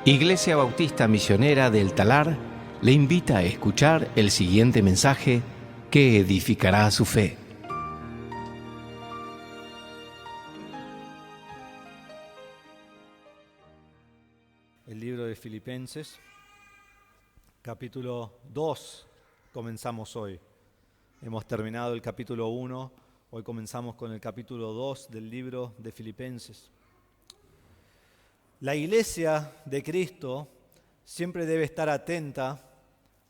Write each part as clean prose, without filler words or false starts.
Iglesia Bautista Misionera del Talar le invita a escuchar el siguiente mensaje que edificará su fe. El libro de Filipenses, capítulo 2, comenzamos hoy. Hemos terminado el capítulo 1, hoy comenzamos con el capítulo 2 del libro de Filipenses. La Iglesia de Cristo siempre debe estar atenta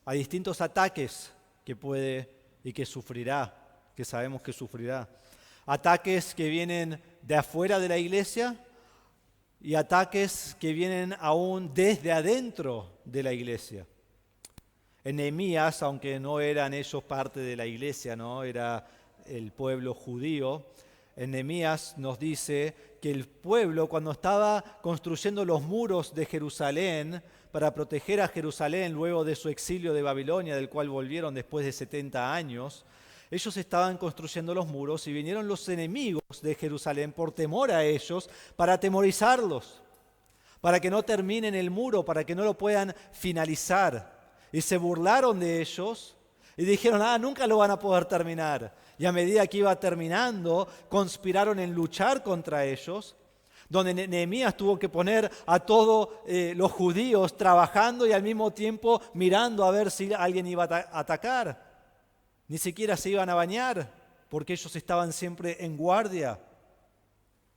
a distintos ataques que puede y que sufrirá, que sabemos que sufrirá. Ataques que vienen de afuera de la Iglesia y ataques que vienen aún desde adentro de la Iglesia. En Nehemías, aunque no eran ellos parte de la Iglesia, ¿no? Era el pueblo judío, en Nehemías nos dice que el pueblo, cuando estaba construyendo los muros de Jerusalén para proteger a Jerusalén luego de su exilio de Babilonia, del cual volvieron después de 70 años, ellos estaban construyendo los muros y vinieron los enemigos de Jerusalén por temor a ellos para atemorizarlos, para que no terminen el muro, para que no lo puedan finalizar. Y se burlaron de ellos y dijeron, nunca lo van a poder terminar. Y a medida que iba terminando, conspiraron en luchar contra ellos, donde Nehemías tuvo que poner a todos los judíos trabajando y al mismo tiempo mirando a ver si alguien iba a atacar. Ni siquiera se iban a bañar, porque ellos estaban siempre en guardia.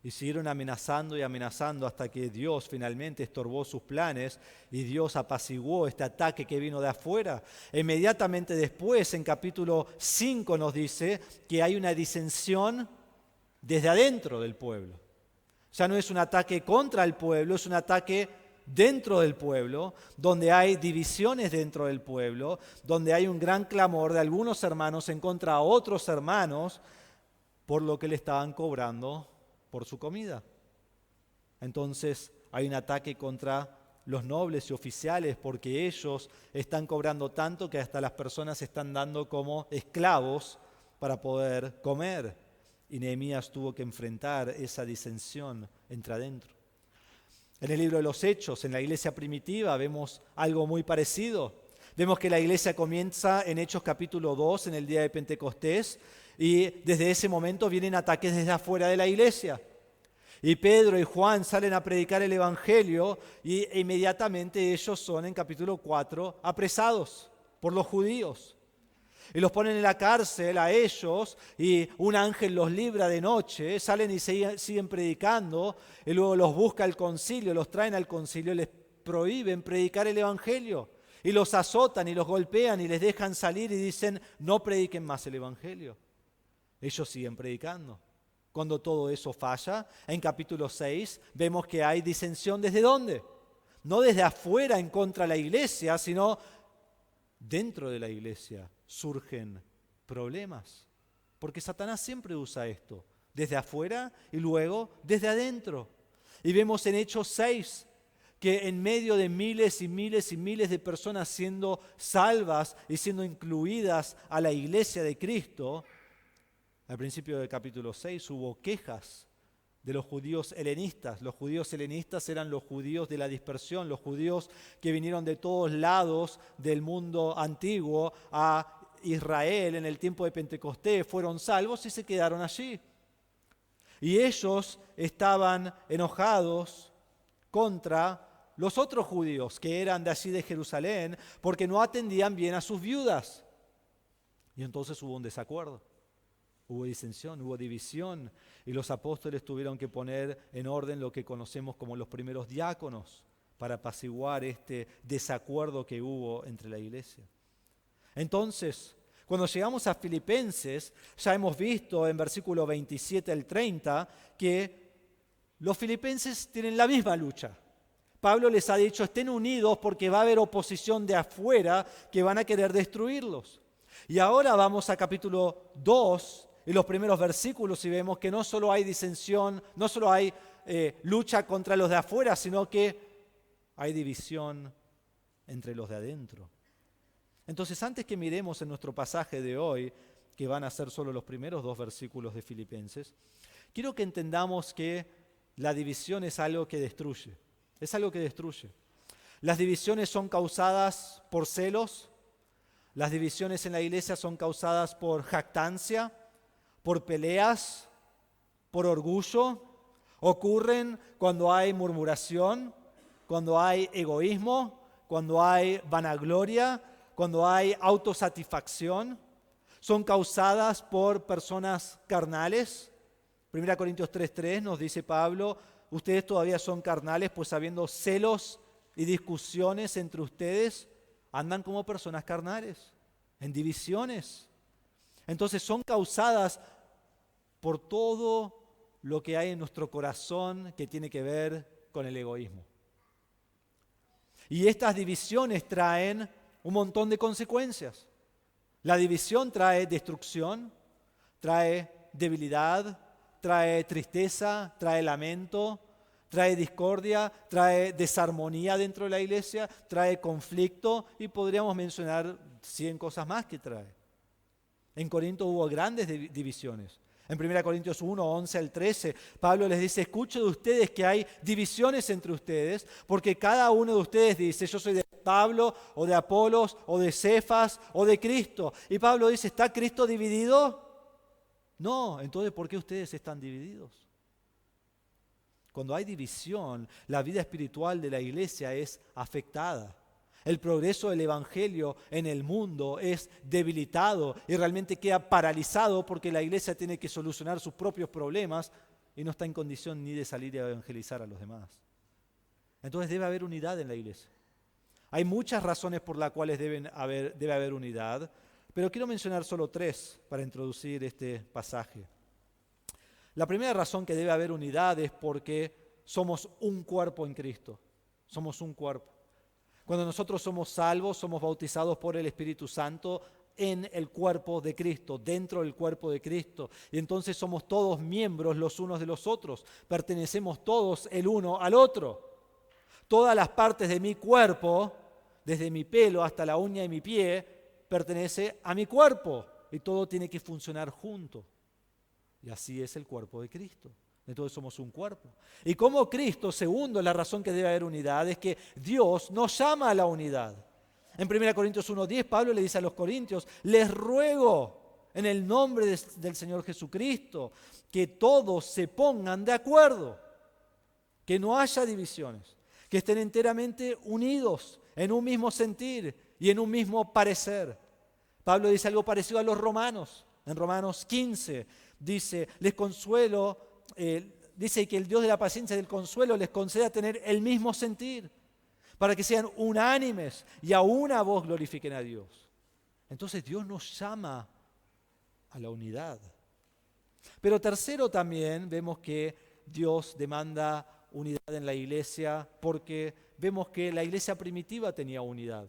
Y siguieron amenazando y amenazando hasta que Dios finalmente estorbó sus planes y Dios apaciguó este ataque que vino de afuera. Inmediatamente después, en capítulo 5 nos dice que hay una disensión desde adentro del pueblo. Ya no es un ataque contra el pueblo, es un ataque dentro del pueblo, donde hay divisiones dentro del pueblo, donde hay un gran clamor de algunos hermanos en contra de otros hermanos por lo que le estaban cobrando por su comida. Entonces hay un ataque contra los nobles y oficiales porque ellos están cobrando tanto que hasta las personas se están dando como esclavos para poder comer. Y Nehemías tuvo que enfrentar esa disensión entre adentro. En el libro de los Hechos, en la iglesia primitiva, vemos algo muy parecido. Vemos que la iglesia comienza en Hechos capítulo 2, en el día de Pentecostés, y desde ese momento vienen ataques desde afuera de la iglesia. Y Pedro y Juan salen a predicar el Evangelio y inmediatamente ellos son, en capítulo 4, apresados por los judíos. Y los ponen en la cárcel a ellos y un ángel los libra de noche, salen y siguen predicando y luego los busca el concilio, los traen al concilio y les prohíben predicar el Evangelio. Y los azotan y los golpean y les dejan salir y dicen, no prediquen más el Evangelio. Ellos siguen predicando. Cuando todo eso falla, en capítulo 6 vemos que hay disensión ¿desde dónde? No desde afuera en contra de la iglesia, sino dentro de la iglesia surgen problemas. Porque Satanás siempre usa esto, desde afuera y luego desde adentro. Y vemos en Hechos 6 que en medio de miles y miles y miles de personas siendo salvas y siendo incluidas a la iglesia de Cristo, al principio del capítulo 6 hubo quejas de los judíos helenistas. Los judíos helenistas eran los judíos de la dispersión, los judíos que vinieron de todos lados del mundo antiguo a Israel en el tiempo de Pentecostés, fueron salvos y se quedaron allí. Y ellos estaban enojados contra los otros judíos que eran de allí de Jerusalén porque no atendían bien a sus viudas. Y entonces hubo un desacuerdo. Hubo disensión, hubo división y los apóstoles tuvieron que poner en orden lo que conocemos como los primeros diáconos para apaciguar este desacuerdo que hubo entre la iglesia. Entonces, cuando llegamos a Filipenses, ya hemos visto en versículo 27 al 30 que los filipenses tienen la misma lucha. Pablo les ha dicho, estén unidos porque va a haber oposición de afuera que van a querer destruirlos. Y ahora vamos a capítulo 2, y los primeros versículos y vemos que no solo hay disensión, no solo hay lucha contra los de afuera, sino que hay división entre los de adentro. Entonces, antes que miremos en nuestro pasaje de hoy, que van a ser solo los primeros 2 versículos de Filipenses, quiero que entendamos que la división es algo que destruye. Es algo que destruye. Las divisiones son causadas por celos. Las divisiones en la iglesia son causadas por jactancia, por peleas, por orgullo. Ocurren cuando hay murmuración, cuando hay egoísmo, cuando hay vanagloria, cuando hay autosatisfacción. Son causadas por personas carnales. 1 Corintios 3:3 nos dice Pablo, ustedes todavía son carnales, pues habiendo celos y discusiones entre ustedes, andan como personas carnales, en divisiones. Entonces son causadas por todo lo que hay en nuestro corazón que tiene que ver con el egoísmo. Y estas divisiones traen un montón de consecuencias. La división trae destrucción, trae debilidad, trae tristeza, trae lamento, trae discordia, trae desarmonía dentro de la iglesia, trae conflicto y podríamos mencionar 100 cosas más que trae. En Corinto hubo grandes divisiones. En 1 Corintios 1, 11 al 13, Pablo les dice, escucho de ustedes que hay divisiones entre ustedes, porque cada uno de ustedes dice, yo soy de Pablo, o de Apolos, o de Cefas, o de Cristo. Y Pablo dice, ¿está Cristo dividido? No, entonces ¿por qué ustedes están divididos? Cuando hay división, la vida espiritual de la iglesia es afectada. El progreso del evangelio en el mundo es debilitado y realmente queda paralizado porque la iglesia tiene que solucionar sus propios problemas y no está en condición ni de salir a evangelizar a los demás. Entonces debe haber unidad en la iglesia. Hay muchas razones por las cuales debe haber unidad, pero quiero mencionar solo 3 para introducir este pasaje. La primera razón que debe haber unidad es porque somos un cuerpo en Cristo. Somos un cuerpo. Cuando nosotros somos salvos, somos bautizados por el Espíritu Santo en el cuerpo de Cristo, dentro del cuerpo de Cristo. Y entonces somos todos miembros los unos de los otros. Pertenecemos todos el uno al otro. Todas las partes de mi cuerpo, desde mi pelo hasta la uña de mi pie, pertenece a mi cuerpo. Y todo tiene que funcionar junto. Y así es el cuerpo de Cristo. Entonces somos un cuerpo. Y como Cristo, segundo, la razón que debe haber unidad es que Dios nos llama a la unidad. En 1 Corintios 1:10, Pablo le dice a los corintios, les ruego en el nombre del Señor Jesucristo que todos se pongan de acuerdo, que no haya divisiones, que estén enteramente unidos en un mismo sentir y en un mismo parecer. Pablo dice algo parecido a los romanos. En Romanos 15 dice, les consuelo, dice que el Dios de la paciencia y del consuelo les conceda tener el mismo sentir, para que sean unánimes y a una voz glorifiquen a Dios. Entonces Dios nos llama a la unidad. Pero tercero también vemos que Dios demanda unidad en la iglesia porque vemos que la iglesia primitiva tenía unidad.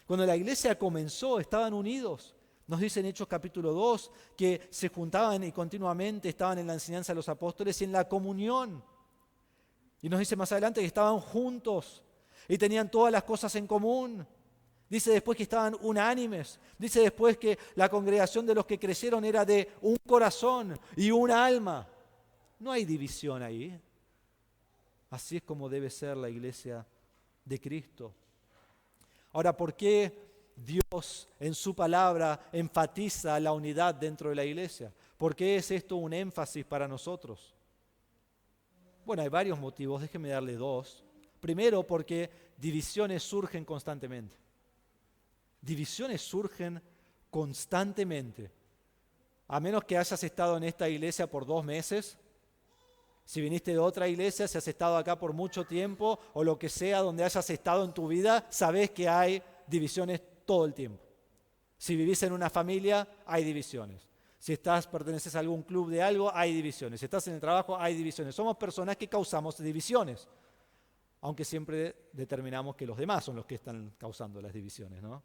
Cuando la iglesia comenzó estaban unidos. Nos dice en Hechos capítulo 2 que se juntaban y continuamente estaban en la enseñanza de los apóstoles y en la comunión. Y nos dice más adelante que estaban juntos y tenían todas las cosas en común. Dice después que estaban unánimes. Dice después que la congregación de los que creyeron era de un corazón y una alma. No hay división ahí. Así es como debe ser la iglesia de Cristo. Ahora, ¿por qué Dios en su palabra enfatiza la unidad dentro de la iglesia? ¿Por qué es esto un énfasis para nosotros? Bueno, hay varios motivos, déjenme darle 2. Primero, porque divisiones surgen constantemente. Divisiones surgen constantemente. A menos que hayas estado en esta iglesia por 2 meses, si viniste de otra iglesia, si has estado acá por mucho tiempo o lo que sea donde hayas estado en tu vida, sabés que hay divisiones todo el tiempo. Si vivís en una familia, hay divisiones. Si perteneces a algún club de algo, hay divisiones. Si estás en el trabajo, hay divisiones. Somos personas que causamos divisiones, aunque siempre determinamos que los demás son los que están causando las divisiones, ¿no?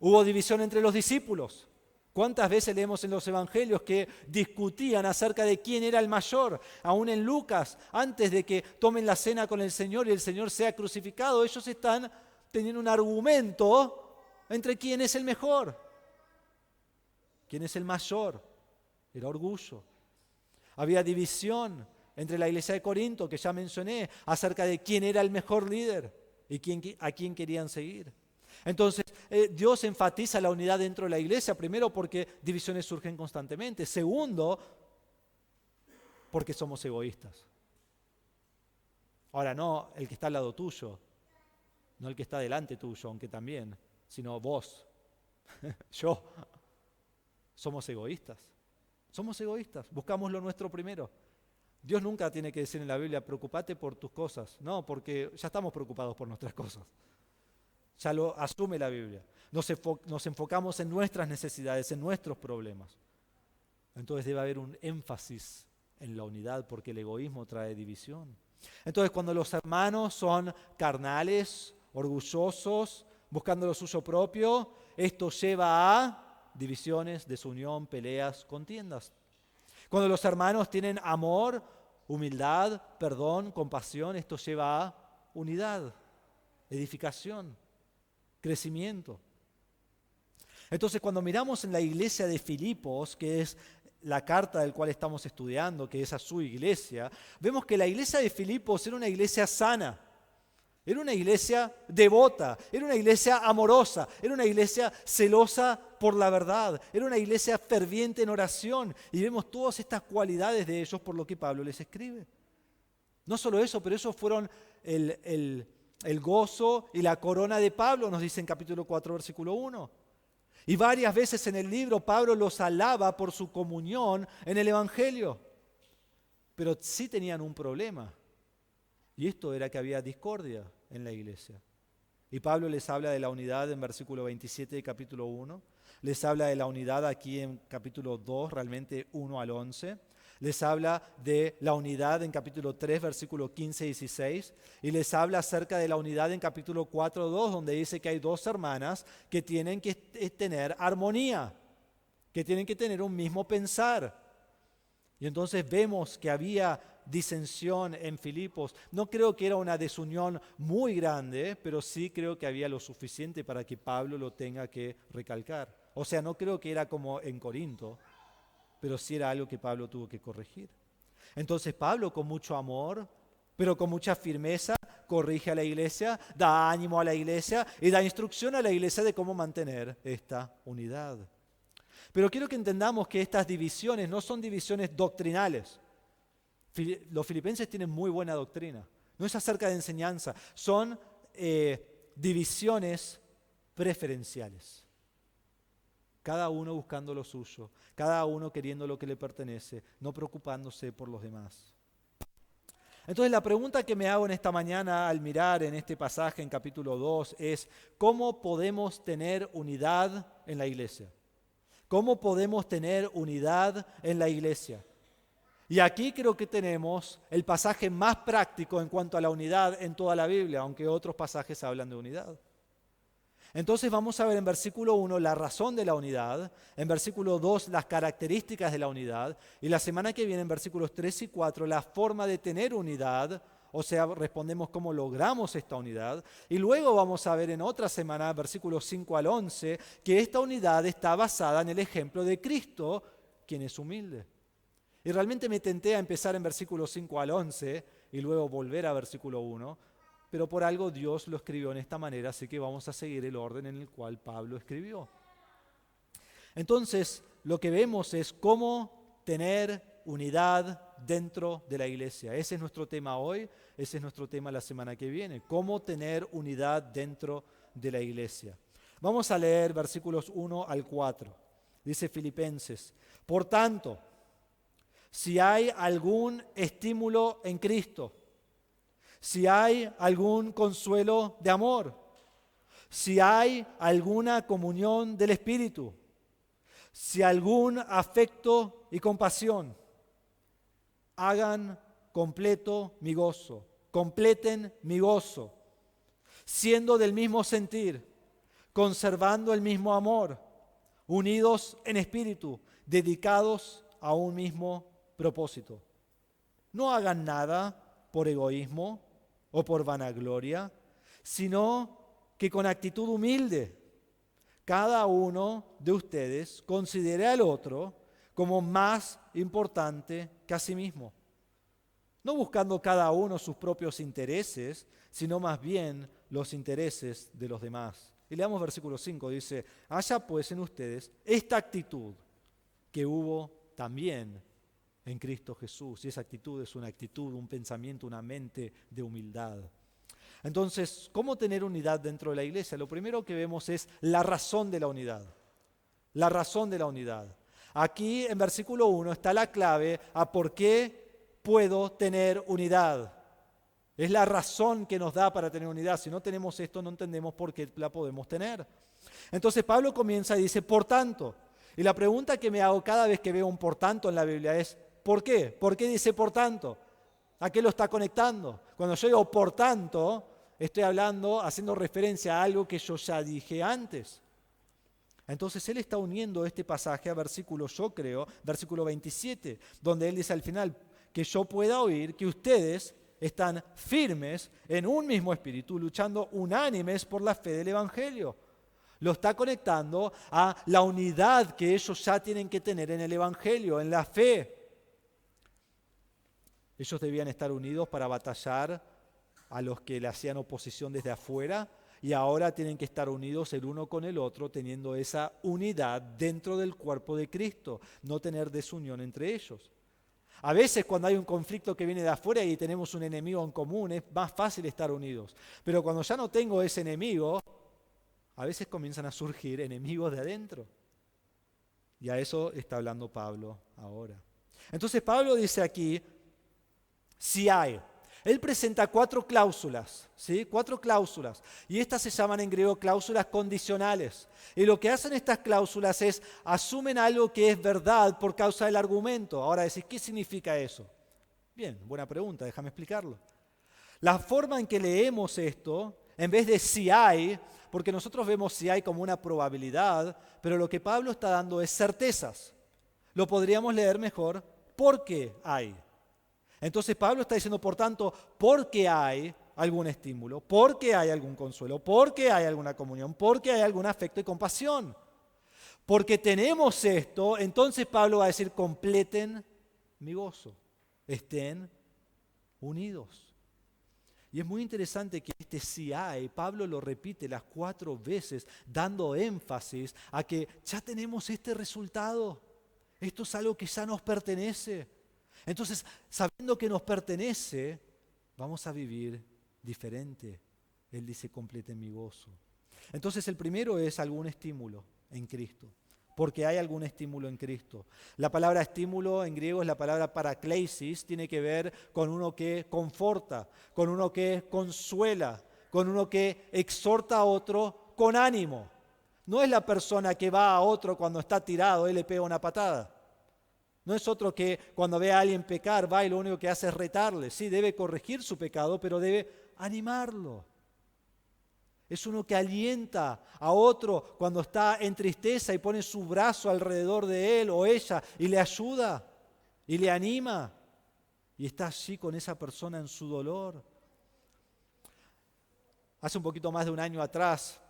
Hubo división entre los discípulos. ¿Cuántas veces leemos en los evangelios que discutían acerca de quién era el mayor? Aún en Lucas, antes de que tomen la cena con el Señor y el Señor sea crucificado, ellos están teniendo un argumento entre quién es el mejor, quién es el mayor. Era orgullo. Había división entre la iglesia de Corinto, que ya mencioné, acerca de quién era el mejor líder. ¿Y a quién querían seguir? Entonces, Dios enfatiza la unidad dentro de la iglesia, primero porque divisiones surgen constantemente, segundo, porque somos egoístas. Ahora, no el que está al lado tuyo, no el que está delante tuyo, aunque también, sino vos, yo. Somos egoístas. Somos egoístas. Buscamos lo nuestro primero. Dios nunca tiene que decir en la Biblia, preocupate por tus cosas. No, porque ya estamos preocupados por nuestras cosas. Ya lo asume la Biblia. Nos enfocamos en nuestras necesidades, en nuestros problemas. Entonces debe haber un énfasis en la unidad, porque el egoísmo trae división. Entonces, cuando los hermanos son carnales, orgullosos, buscando lo suyo propio, esto lleva a divisiones, desunión, peleas, contiendas. Cuando los hermanos tienen amor, humildad, perdón, compasión, esto lleva a unidad, edificación, crecimiento. Entonces, cuando miramos en la iglesia de Filipos, que es la carta del cual estamos estudiando, que es a su iglesia, vemos que la iglesia de Filipos era una iglesia sana. Era una iglesia devota, era una iglesia amorosa, era una iglesia celosa por la verdad, era una iglesia ferviente en oración. Y vemos todas estas cualidades de ellos por lo que Pablo les escribe. No solo eso, pero esos fueron el gozo y la corona de Pablo, nos dice en capítulo 4, versículo 1. Y varias veces en el libro Pablo los alaba por su comunión en el Evangelio. Pero sí tenían un problema. Y esto era que había discordia en la iglesia. Y Pablo les habla de la unidad en versículo 27 de capítulo 1. Les habla de la unidad aquí en capítulo 2, realmente 1 al 11. Les habla de la unidad en capítulo 3, versículo 15 y 16. Y les habla acerca de la unidad en capítulo 4, 2, donde dice que hay dos hermanas que tienen que tener armonía, que tienen que tener un mismo pensar. Y entonces vemos que había disensión en Filipos. No creo que era una desunión muy grande, pero sí creo que había lo suficiente para que Pablo lo tenga que recalcar. O sea, no creo que era como en Corinto, pero sí era algo que Pablo tuvo que corregir. Entonces Pablo, con mucho amor, pero con mucha firmeza, corrige a la iglesia, da ánimo a la iglesia y da instrucción a la iglesia de cómo mantener esta unidad. Pero quiero que entendamos que estas divisiones no son divisiones doctrinales. Los filipenses tienen muy buena doctrina. No es acerca de enseñanza, son divisiones preferenciales. Cada uno buscando lo suyo, cada uno queriendo lo que le pertenece, no preocupándose por los demás. Entonces la pregunta que me hago en esta mañana al mirar en este pasaje en capítulo 2 es: ¿cómo podemos tener unidad en la iglesia? ¿Cómo podemos tener unidad en la iglesia? Y aquí creo que tenemos el pasaje más práctico en cuanto a la unidad en toda la Biblia, aunque otros pasajes hablan de unidad. Entonces vamos a ver en versículo 1 la razón de la unidad, en versículo 2 las características de la unidad, y la semana que viene en versículos 3 y 4 la forma de tener unidad, o sea, respondemos cómo logramos esta unidad. Y luego vamos a ver en otra semana, versículos 5 al 11, que esta unidad está basada en el ejemplo de Cristo, quien es humilde. Y realmente me tenté a empezar en versículos 5 al 11 y luego volver a versículo 1, pero por algo Dios lo escribió en esta manera, así que vamos a seguir el orden en el cual Pablo escribió. Entonces, lo que vemos es cómo tener unidad dentro de la iglesia. Ese es nuestro tema hoy, ese es nuestro tema la semana que viene. Cómo tener unidad dentro de la iglesia. Vamos a leer versículos 1 al 4. Dice Filipenses: por tanto, si hay algún estímulo en Cristo, si hay algún consuelo de amor, si hay alguna comunión del Espíritu, si algún afecto y compasión, hagan completo mi gozo, completen mi gozo, siendo del mismo sentir, conservando el mismo amor, unidos en espíritu, dedicados a un mismo propósito. No hagan nada por egoísmo o por vanagloria, sino que con actitud humilde cada uno de ustedes considere al otro como más importante que a sí mismo, no buscando cada uno sus propios intereses, sino más bien los intereses de los demás. Y leamos versículo 5, dice, haya pues en ustedes esta actitud que hubo también en Cristo Jesús. Y esa actitud es una actitud, un pensamiento, una mente de humildad. Entonces, ¿cómo tener unidad dentro de la iglesia? Lo primero que vemos es la razón de la unidad. La razón de la unidad. Aquí en versículo 1 está la clave a por qué puedo tener unidad. Es la razón que nos da para tener unidad. Si no tenemos esto, no entendemos por qué la podemos tener. Entonces Pablo comienza y dice, por tanto. Y la pregunta que me hago cada vez que veo un por tanto en la Biblia es, ¿por qué? ¿Por qué dice por tanto? ¿A qué lo está conectando? Cuando yo digo por tanto, estoy hablando, haciendo referencia a algo que yo ya dije antes. Entonces él está uniendo este pasaje a versículo 27, donde él dice al final, que yo pueda oír que ustedes están firmes en un mismo espíritu, luchando unánimes por la fe del Evangelio. Lo está conectando a la unidad que ellos ya tienen que tener en el Evangelio, en la fe. Ellos debían estar unidos para batallar a los que le hacían oposición desde afuera y ahora tienen que estar unidos el uno con el otro, teniendo esa unidad dentro del cuerpo de Cristo, no tener desunión entre ellos. A veces cuando hay un conflicto que viene de afuera y tenemos un enemigo en común, es más fácil estar unidos. Pero cuando ya no tengo ese enemigo, a veces comienzan a surgir enemigos de adentro. Y a eso está hablando Pablo ahora. Entonces Pablo dice aquí, si hay. Él presenta 4 cláusulas, ¿sí? 4 cláusulas. Y estas se llaman en griego cláusulas condicionales. Y lo que hacen estas cláusulas es, asumen algo que es verdad por causa del argumento. Ahora decís, ¿qué significa eso? Bien, buena pregunta, déjame explicarlo. La forma en que leemos esto, en vez de si hay, porque nosotros vemos si hay como una probabilidad, pero lo que Pablo está dando es certezas. Lo podríamos leer mejor, porque hay. Entonces Pablo está diciendo, por tanto, porque hay algún estímulo, porque hay algún consuelo, porque hay alguna comunión, porque hay algún afecto y compasión. Porque tenemos esto, entonces Pablo va a decir, completen mi gozo, estén unidos. Y es muy interesante que este sí hay, Pablo lo repite las 4 veces, dando énfasis a que ya tenemos este resultado. Esto es algo que ya nos pertenece. Entonces, sabiendo que nos pertenece, vamos a vivir diferente. Él dice, completen mi gozo. Entonces, el primero es algún estímulo en Cristo, porque hay algún estímulo en Cristo. La palabra estímulo en griego es la palabra paraklesis, tiene que ver con uno que conforta, con uno que consuela, con uno que exhorta a otro con ánimo. No es la persona que va a otro cuando está tirado y le pega una patada. No es otro que cuando ve a alguien pecar va y lo único que hace es retarle. Sí, debe corregir su pecado, pero debe animarlo. Es uno que alienta a otro cuando está en tristeza y pone su brazo alrededor de él o ella y le ayuda y le anima. Y está allí con esa persona en su dolor. Hace un poquito más de un año atrás,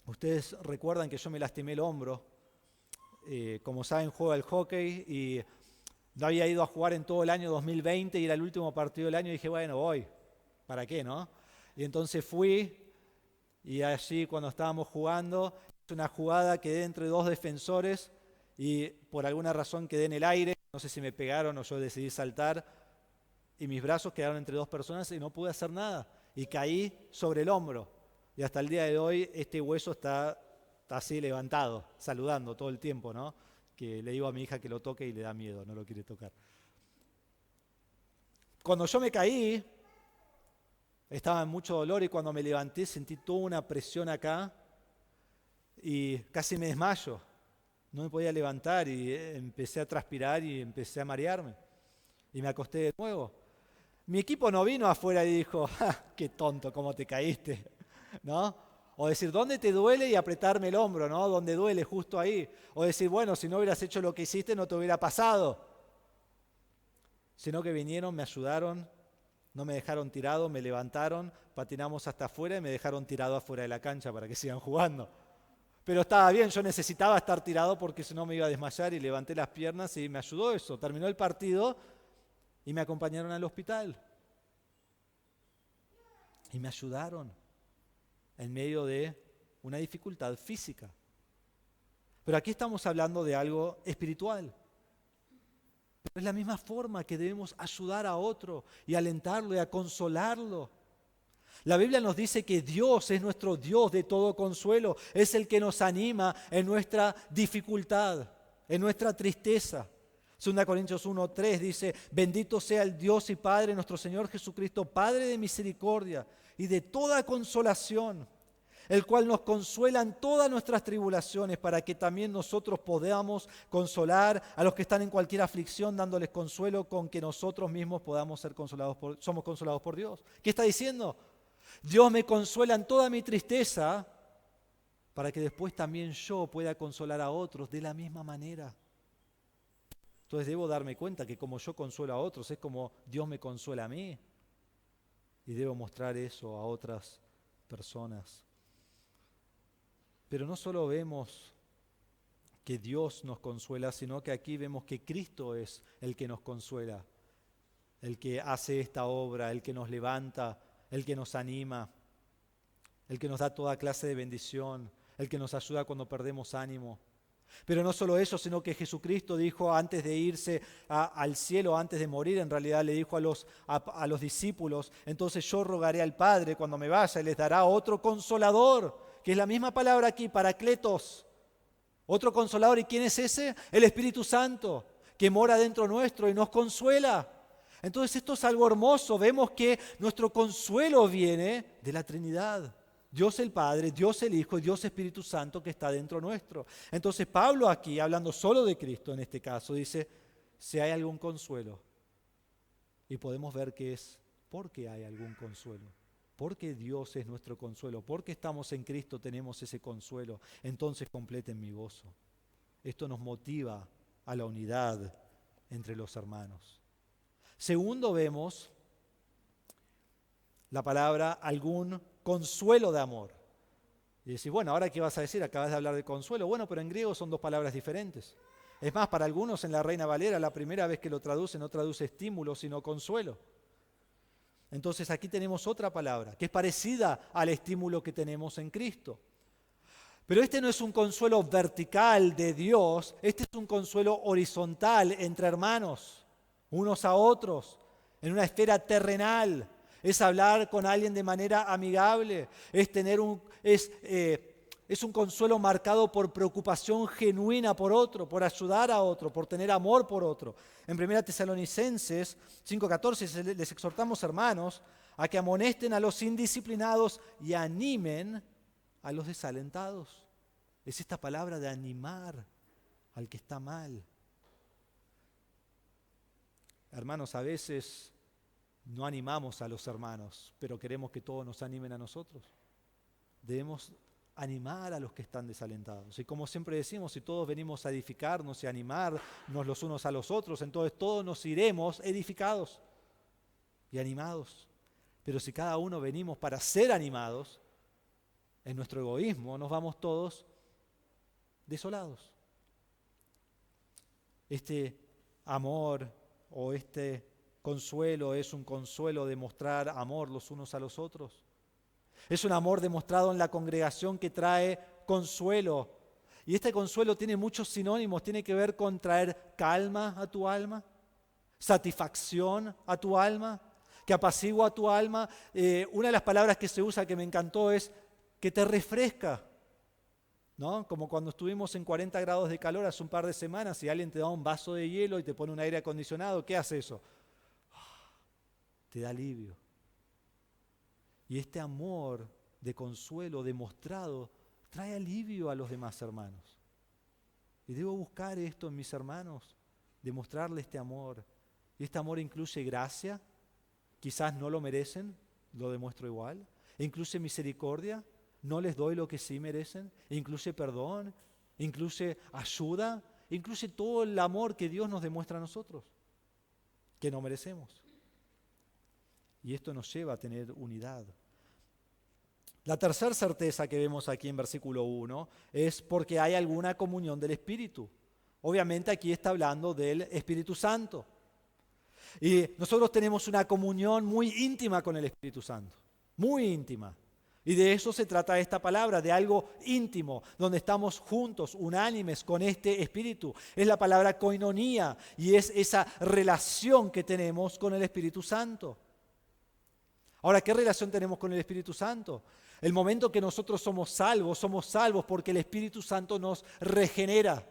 ustedes recuerdan que yo me lastimé el hombro. Como saben, juego al hockey y no había ido a jugar en todo el año 2020 y era el último partido del año y dije, bueno, voy, ¿para qué, no? Y entonces fui y allí cuando estábamos jugando, hice una jugada, quedé entre 2 defensores y por alguna razón quedé en el aire, no sé si me pegaron o yo decidí saltar y mis brazos quedaron entre 2 personas y no pude hacer nada y caí sobre el hombro y hasta el día de hoy este hueso está así levantado, saludando todo el tiempo, ¿no? Que le digo a mi hija que lo toque y le da miedo, no lo quiere tocar. Cuando yo me caí, estaba en mucho dolor y cuando me levanté sentí toda una presión acá y casi me desmayo. No me podía levantar y empecé a transpirar y empecé a marearme. Y me acosté de nuevo. Mi equipo no vino afuera y dijo, qué tonto, cómo te caíste, ¿no? O decir, ¿dónde te duele? Y apretarme el hombro, ¿no? ¿Dónde duele? Justo ahí. O decir, bueno, si no hubieras hecho lo que hiciste, no te hubiera pasado. Sino que vinieron, me ayudaron, no me dejaron tirado, me levantaron, patinamos hasta afuera y me dejaron tirado afuera de la cancha para que sigan jugando. Pero estaba bien, yo necesitaba estar tirado porque si no me iba a desmayar y levanté las piernas y me ayudó eso. Terminó el partido y me acompañaron al hospital. Y me ayudaron. en medio de una dificultad física. Pero aquí estamos hablando de algo espiritual. Es la misma forma que debemos ayudar a otro y alentarlo y a consolarlo. La Biblia nos dice que Dios es nuestro Dios de todo consuelo, es el que nos anima en nuestra dificultad, en nuestra tristeza. 2 Corintios 1:3 dice: bendito sea el Dios y Padre nuestro Señor Jesucristo, Padre de misericordia y de toda consolación, el cual nos consuela en todas nuestras tribulaciones, para que también nosotros podamos consolar a los que están en cualquier aflicción, dándoles consuelo con que nosotros mismos podamos ser somos consolados por Dios. ¿Qué está diciendo? Dios me consuela en toda mi tristeza, para que después también yo pueda consolar a otros de la misma manera. Entonces debo darme cuenta que como yo consuelo a otros, es como Dios me consuela a mí. Y debo mostrar eso a otras personas. Pero no solo vemos que Dios nos consuela, sino que aquí vemos que Cristo es el que nos consuela, el que hace esta obra, el que nos levanta, el que nos anima, el que nos da toda clase de bendición, el que nos ayuda cuando perdemos ánimo. Pero no solo eso, sino que Jesucristo dijo antes de irse al cielo, antes de morir, en realidad le dijo a los discípulos: entonces yo rogaré al Padre cuando me vaya y les dará otro consolador, que es la misma palabra aquí, Paracletos. Otro consolador. ¿Y quién es ese? El Espíritu Santo, que mora dentro nuestro y nos consuela. Entonces esto es algo hermoso. Vemos que nuestro consuelo viene de la Trinidad. Dios el Padre, Dios el Hijo y Dios Espíritu Santo que está dentro nuestro. Entonces Pablo aquí, hablando solo de Cristo en este caso, dice: si hay algún consuelo. Y podemos ver que es porque hay algún consuelo. Porque Dios es nuestro consuelo. Porque estamos en Cristo tenemos ese consuelo. Entonces completen mi gozo. Esto nos motiva a la unidad entre los hermanos. Segundo, vemos la palabra algún consuelo de amor. Y decís: bueno, ¿ahora qué vas a decir? Acabas de hablar de consuelo. Bueno, pero en griego son dos palabras diferentes. Es más, para algunos en la Reina Valera, la primera vez que lo traduce, no traduce estímulo, sino consuelo. Entonces aquí tenemos otra palabra, que es parecida al estímulo que tenemos en Cristo. Pero este no es un consuelo vertical de Dios, este es un consuelo horizontal entre hermanos, unos a otros, en una esfera terrenal. Es hablar con alguien de manera amigable, es un consuelo marcado por preocupación genuina por otro, por ayudar a otro, por tener amor por otro. En 1 Tesalonicenses 5:14 les exhortamos, hermanos, a que amonesten a los indisciplinados y animen a los desalentados. Es esta palabra de animar al que está mal. Hermanos, a veces no animamos a los hermanos, pero queremos que todos nos animen a nosotros. Debemos animar a los que están desalentados. Y como siempre decimos, si todos venimos a edificarnos y a animarnos los unos a los otros, entonces todos nos iremos edificados y animados. Pero si cada uno venimos para ser animados, en nuestro egoísmo nos vamos todos desolados. Este amor o este consuelo es un consuelo de mostrar amor los unos a los otros. Es un amor demostrado en la congregación que trae consuelo. Y este consuelo tiene muchos sinónimos. Tiene que ver con traer calma a tu alma, satisfacción a tu alma, que apacigua a tu alma. Una de las palabras que se usa que me encantó es que te refresca, ¿no? Como cuando estuvimos en 40 grados de calor hace un par de semanas y alguien te da un vaso de hielo y te pone un aire acondicionado. ¿Qué hace eso? Te da alivio. Y este amor de consuelo demostrado trae alivio a los demás hermanos. Y debo buscar esto en mis hermanos, demostrarle este amor. Y este amor incluye gracia, quizás no lo merecen, lo demuestro igual. Incluye misericordia, no les doy lo que sí merecen. Incluye perdón, incluye ayuda, incluye todo el amor que Dios nos demuestra a nosotros, que no merecemos. Y esto nos lleva a tener unidad. La tercera certeza que vemos aquí en versículo 1 es porque hay alguna comunión del Espíritu. Obviamente aquí está hablando del Espíritu Santo. Y nosotros tenemos una comunión muy íntima con el Espíritu Santo, muy íntima. Y de eso se trata esta palabra, de algo íntimo, donde estamos juntos, unánimes con este Espíritu. Es la palabra koinonía y es esa relación que tenemos con el Espíritu Santo. Ahora, ¿qué relación tenemos con el Espíritu Santo? El momento que nosotros somos salvos porque el Espíritu Santo nos regenera.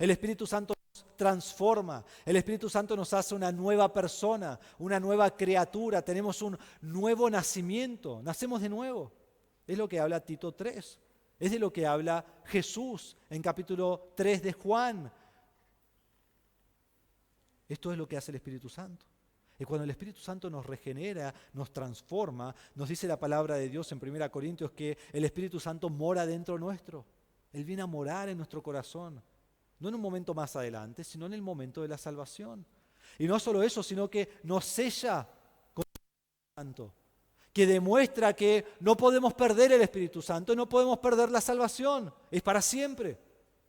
El Espíritu Santo nos transforma. El Espíritu Santo nos hace una nueva persona, una nueva criatura. Tenemos un nuevo nacimiento. Nacemos de nuevo. Es lo que habla Tito 3. Es de lo que habla Jesús en capítulo 3 de Juan. Esto es lo que hace el Espíritu Santo. Y cuando el Espíritu Santo nos regenera, nos transforma, nos dice la palabra de Dios en 1 Corintios que el Espíritu Santo mora dentro nuestro. Él viene a morar en nuestro corazón. No en un momento más adelante, sino en el momento de la salvación. Y no solo eso, sino que nos sella con el Espíritu Santo, que demuestra que no podemos perder el Espíritu Santo, no podemos perder la salvación. Es para siempre.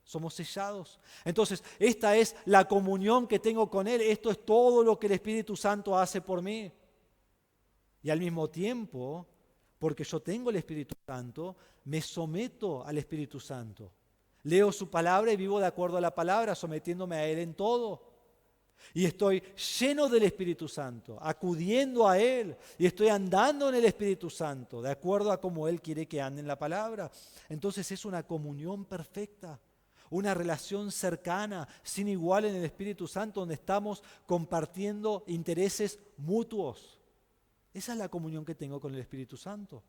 Somos sellados. Entonces, esta es la comunión que tengo con Él. Esto es todo lo que el Espíritu Santo hace por mí. Y al mismo tiempo, porque yo tengo el Espíritu Santo, me someto al Espíritu Santo. Leo su palabra y vivo de acuerdo a la palabra, sometiéndome a Él en todo. Y estoy lleno del Espíritu Santo, acudiendo a Él. Y estoy andando en el Espíritu Santo, de acuerdo a cómo Él quiere que ande en la palabra. Entonces es una comunión perfecta. Una relación cercana, sin igual en el Espíritu Santo, donde estamos compartiendo intereses mutuos. Esa es la comunión que tengo con el Espíritu Santo.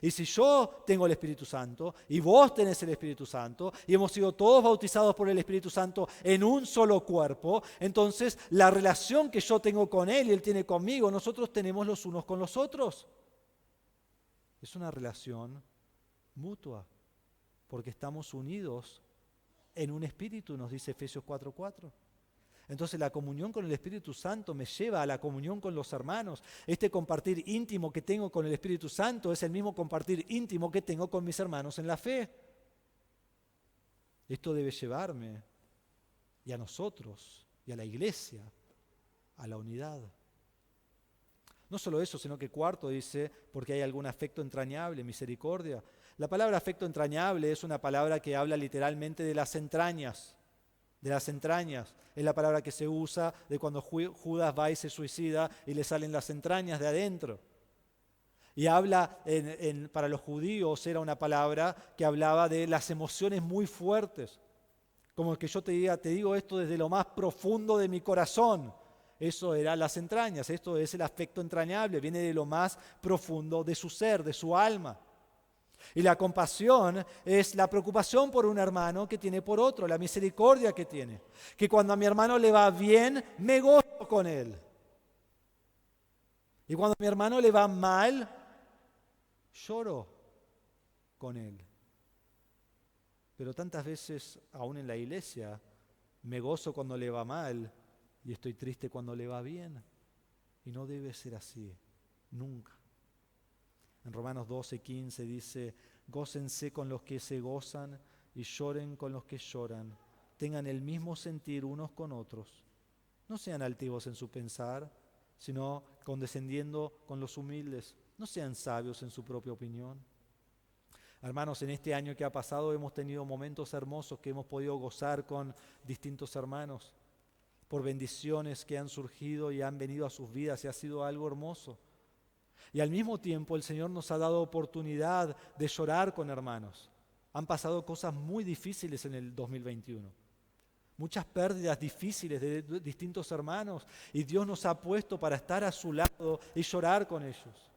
Y si yo tengo el Espíritu Santo, y vos tenés el Espíritu Santo, y hemos sido todos bautizados por el Espíritu Santo en un solo cuerpo, entonces la relación que yo tengo con Él y Él tiene conmigo, nosotros tenemos los unos con los otros. Es una relación mutua, porque estamos unidos en un espíritu, nos dice Efesios 4:4. Entonces la comunión con el Espíritu Santo me lleva a la comunión con los hermanos. Este compartir íntimo que tengo con el Espíritu Santo es el mismo compartir íntimo que tengo con mis hermanos en la fe. Esto debe llevarme, y a nosotros, y a la iglesia, a la unidad. No solo eso, sino que cuarto dice, porque hay algún afecto entrañable, misericordia. La palabra afecto entrañable es una palabra que habla literalmente de las entrañas. De las entrañas. Es la palabra que se usa de cuando Judas va y se suicida y le salen las entrañas de adentro. Y habla, para los judíos era una palabra que hablaba de las emociones muy fuertes. Como que yo te digo esto desde lo más profundo de mi corazón. Eso era las entrañas. Esto es el afecto entrañable. Viene de lo más profundo de su ser, de su alma. Y la compasión es la preocupación por un hermano que tiene por otro, la misericordia que tiene. Que cuando a mi hermano le va bien, me gozo con él. Y cuando a mi hermano le va mal, lloro con él. Pero tantas veces, aún en la iglesia, me gozo cuando le va mal y estoy triste cuando le va bien. Y no debe ser así, nunca. En Romanos 12:15 dice, gócense con los que se gozan y lloren con los que lloran. Tengan el mismo sentir unos con otros. No sean altivos en su pensar, sino condescendiendo con los humildes. No sean sabios en su propia opinión. Hermanos, en este año que ha pasado hemos tenido momentos hermosos que hemos podido gozar con distintos hermanos por bendiciones que han surgido y han venido a sus vidas y ha sido algo hermoso. Y al mismo tiempo el Señor nos ha dado oportunidad de llorar con hermanos. Han pasado cosas muy difíciles en el 2021. Muchas pérdidas difíciles de distintos hermanos. Y Dios nos ha puesto para estar a su lado y llorar con ellos.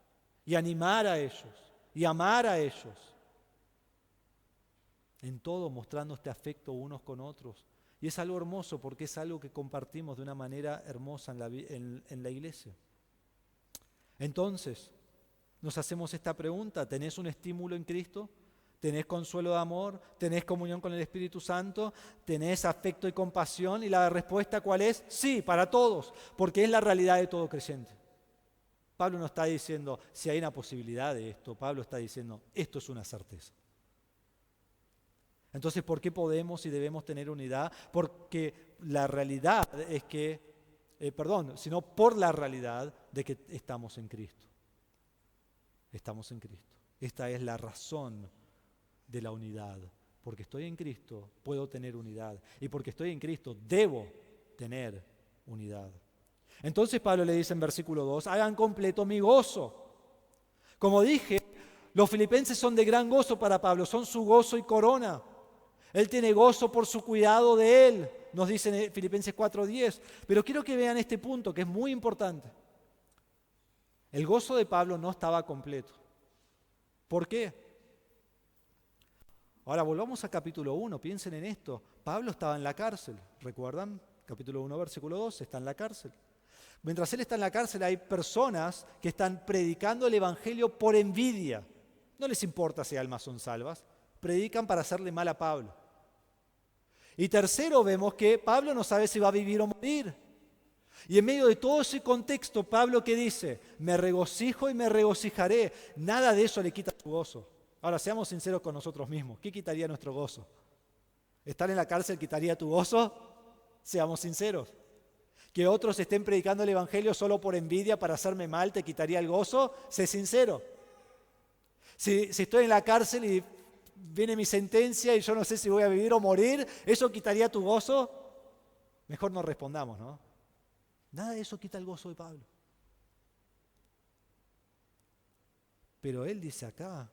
Y animar a ellos. Y amar a ellos. En todo mostrando este afecto unos con otros. Y es algo hermoso porque es algo que compartimos de una manera hermosa en la iglesia. Entonces, nos hacemos esta pregunta, ¿tenés un estímulo en Cristo? ¿Tenés consuelo de amor? ¿Tenés comunión con el Espíritu Santo? ¿Tenés afecto y compasión? Y la respuesta, ¿cuál es? Sí, para todos, porque es la realidad de todo creyente. Pablo no está diciendo, si hay una posibilidad de esto, Pablo está diciendo, esto es una certeza. Entonces, ¿por qué podemos y debemos tener unidad? Porque la realidad es que sino por la realidad de que estamos en Cristo. Estamos en Cristo. Esta es la razón de la unidad. Porque estoy en Cristo, puedo tener unidad. Y porque estoy en Cristo, debo tener unidad. Entonces Pablo le dice en versículo 2, hagan completo mi gozo. Como dije, los filipenses son de gran gozo para Pablo, son su gozo y corona. Él tiene gozo por su cuidado de él, nos dice en Filipenses 4:10. Pero quiero que vean este punto que es muy importante. El gozo de Pablo no estaba completo. ¿Por qué? Ahora volvamos a capítulo 1, piensen en esto. Pablo estaba en la cárcel, ¿recuerdan? Capítulo 1, versículo 2, está en la cárcel. Mientras él está en la cárcel hay personas que están predicando el evangelio por envidia. No les importa si almas son salvas, predican para hacerle mal a Pablo. Y tercero, vemos que Pablo no sabe si va a vivir o morir. Y en medio de todo ese contexto, Pablo, ¿qué dice? Me regocijo y me regocijaré. Nada de eso le quita su gozo. Ahora, seamos sinceros con nosotros mismos. ¿Qué quitaría nuestro gozo? ¿Estar en la cárcel quitaría tu gozo? Seamos sinceros. ¿Que otros estén predicando el evangelio solo por envidia para hacerme mal te quitaría el gozo? Sé sincero. Si estoy en la cárcel y viene mi sentencia y yo no sé si voy a vivir o morir, ¿eso quitaría tu gozo? Mejor no respondamos, ¿no? Nada de eso quita el gozo de Pablo. Pero él dice acá,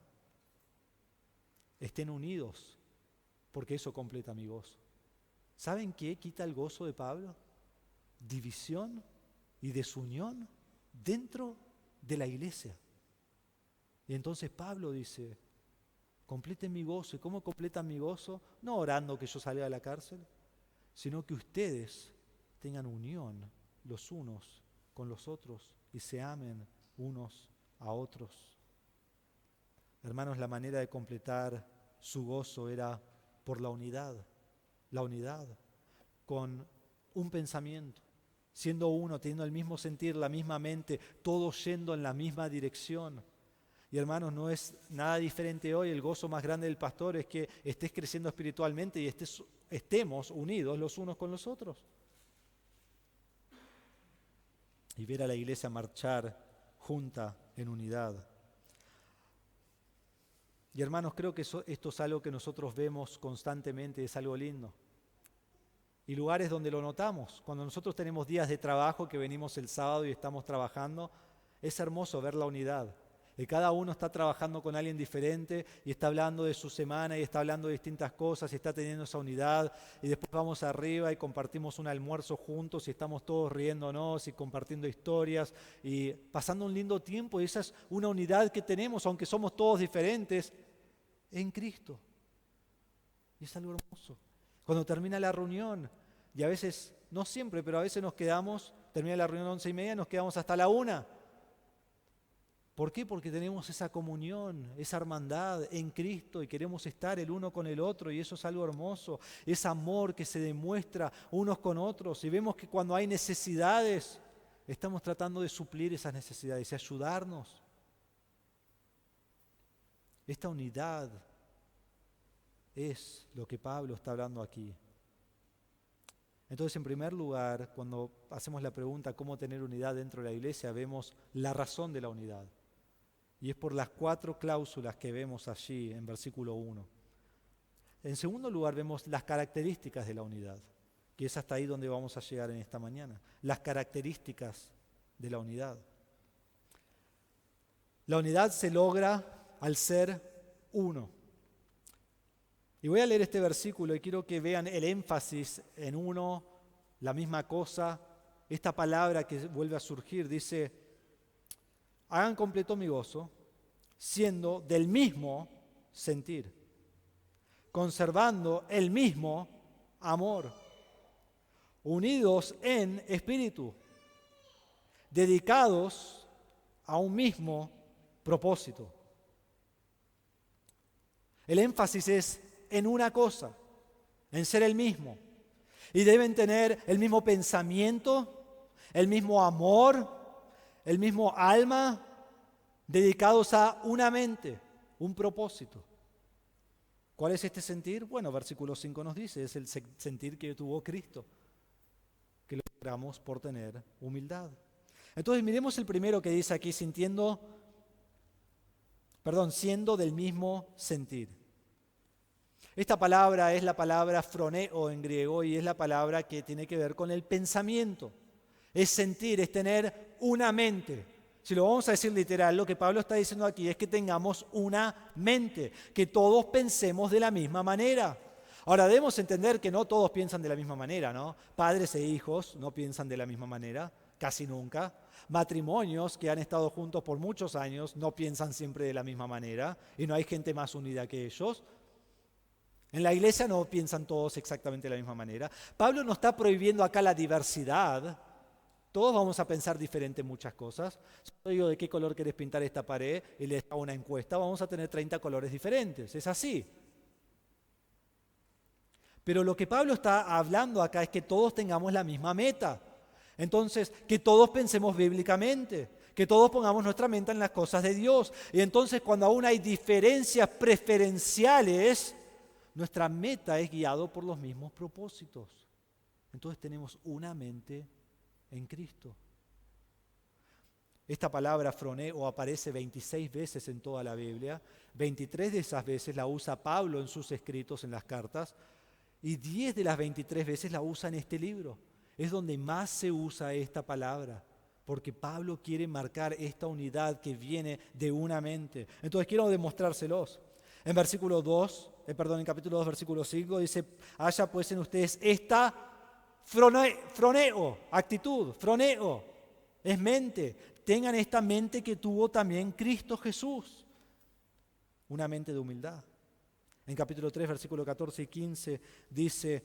estén unidos, porque eso completa mi gozo. ¿Saben qué quita el gozo de Pablo? División y desunión dentro de la iglesia. Y entonces Pablo dice, completen mi gozo. ¿Y cómo completan mi gozo? No orando que yo salga de la cárcel, sino que ustedes tengan unión los unos con los otros y se amen unos a otros. Hermanos, la manera de completar su gozo era por la unidad, con un pensamiento, siendo uno, teniendo el mismo sentir, la misma mente, todos yendo en la misma dirección. Y hermanos, no es nada diferente hoy. El gozo más grande del pastor es que estés creciendo espiritualmente y estemos unidos los unos con los otros. Y ver a la iglesia marchar junta en unidad. Y hermanos, creo que esto es algo que nosotros vemos constantemente, es algo lindo. Y lugares donde lo notamos, cuando nosotros tenemos días de trabajo, que venimos el sábado y estamos trabajando, es hermoso ver la unidad. Y cada uno está trabajando con alguien diferente y está hablando de su semana y está hablando de distintas cosas y está teniendo esa unidad. Y después vamos arriba y compartimos un almuerzo juntos y estamos todos riéndonos y compartiendo historias y pasando un lindo tiempo. Y esa es una unidad que tenemos, aunque somos todos diferentes, en Cristo. Y es algo hermoso. Cuando termina la reunión, y a veces, no siempre, pero a veces termina la reunión 11:30 y nos quedamos hasta la 1. ¿Por qué? Porque tenemos esa comunión, esa hermandad en Cristo y queremos estar el uno con el otro y eso es algo hermoso. Es amor que se demuestra unos con otros y vemos que cuando hay necesidades, estamos tratando de suplir esas necesidades y ayudarnos. Esta unidad es lo que Pablo está hablando aquí. Entonces, en primer lugar, cuando hacemos la pregunta ¿cómo tener unidad dentro de la iglesia?, vemos la razón de la unidad. Y es por las 4 cláusulas que vemos allí en versículo 1. En segundo lugar, vemos las características de la unidad, que es hasta ahí donde vamos a llegar en esta mañana. Las características de la unidad. La unidad se logra al ser uno. Y voy a leer este versículo y quiero que vean el énfasis en uno, la misma cosa. Esta palabra que vuelve a surgir dice, hagan completo mi gozo, siendo del mismo sentir, conservando el mismo amor, unidos en espíritu, dedicados a un mismo propósito. El énfasis es en una cosa, en ser el mismo. Y deben tener el mismo pensamiento, el mismo amor, el mismo alma, dedicados a una mente, un propósito. ¿Cuál es este sentir? Bueno, versículo 5 nos dice, es el sentir que tuvo Cristo, que logramos por tener humildad. Entonces miremos el primero que dice aquí, sintiendo siendo del mismo sentir. Esta palabra es la palabra phroneo en griego y es la palabra que tiene que ver con el pensamiento. Es sentir, es tener una mente. Si lo vamos a decir literal, lo que Pablo está diciendo aquí es que tengamos una mente, que todos pensemos de la misma manera. Ahora, debemos entender que no todos piensan de la misma manera, ¿no? Padres e hijos no piensan de la misma manera, casi nunca. Matrimonios que han estado juntos por muchos años no piensan siempre de la misma manera y no hay gente más unida que ellos. En la iglesia no piensan todos exactamente de la misma manera. Pablo no está prohibiendo acá la diversidad. Todos vamos a pensar diferente en muchas cosas. Si yo digo de qué color querés pintar esta pared y le hago una encuesta, vamos a tener 30 colores diferentes. Es así. Pero lo que Pablo está hablando acá es que todos tengamos la misma meta. Entonces, que todos pensemos bíblicamente, que todos pongamos nuestra mente en las cosas de Dios. Y entonces, cuando aún hay diferencias preferenciales, nuestra meta es guiado por los mismos propósitos. Entonces tenemos una mente en Cristo. Esta palabra phroneo aparece 26 veces en toda la Biblia. 23 de esas veces la usa Pablo en sus escritos, en las cartas. Y 10 de las 23 veces la usa en este libro. Es donde más se usa esta palabra. Porque Pablo quiere marcar esta unidad que viene de una mente. Entonces quiero demostrárselos. En capítulo 2, versículo 5, dice, haya pues en ustedes esta phroneo, actitud, phroneo, es mente. Tengan esta mente que tuvo también Cristo Jesús, una mente de humildad. En capítulo 3, versículo 14 y 15, dice,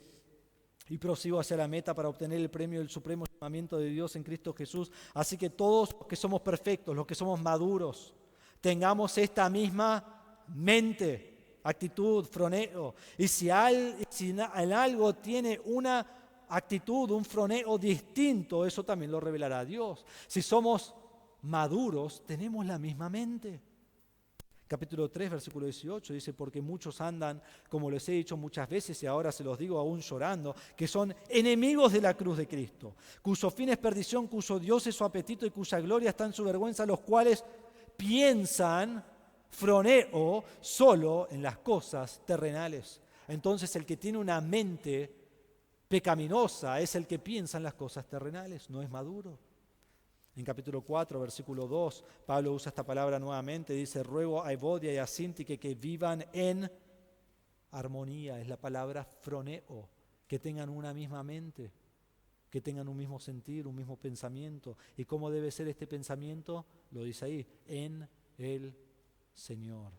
y prosigo hacia la meta para obtener el premio del supremo llamamiento de Dios en Cristo Jesús. Así que todos los que somos perfectos, los que somos maduros, tengamos esta misma mente, actitud, phroneo. Y si en algo tiene una actitud, un phroneo distinto, eso también lo revelará Dios. Si somos maduros, tenemos la misma mente. Capítulo 3, versículo 18 dice, porque muchos andan, como les he dicho muchas veces y ahora se los digo aún llorando, que son enemigos de la cruz de Cristo, cuyo fin es perdición, cuyo Dios es su apetito y cuya gloria está en su vergüenza, los cuales piensan phroneo solo en las cosas terrenales. Entonces el que tiene una mente pecaminosa es el que piensa en las cosas terrenales, no es maduro. En capítulo 4, versículo 2, Pablo usa esta palabra nuevamente, dice, ruego a Evodia y a Síntique que vivan en armonía, es la palabra phroneo, que tengan una misma mente, que tengan un mismo sentir, un mismo pensamiento. ¿Y cómo debe ser este pensamiento? Lo dice ahí, en el Señor.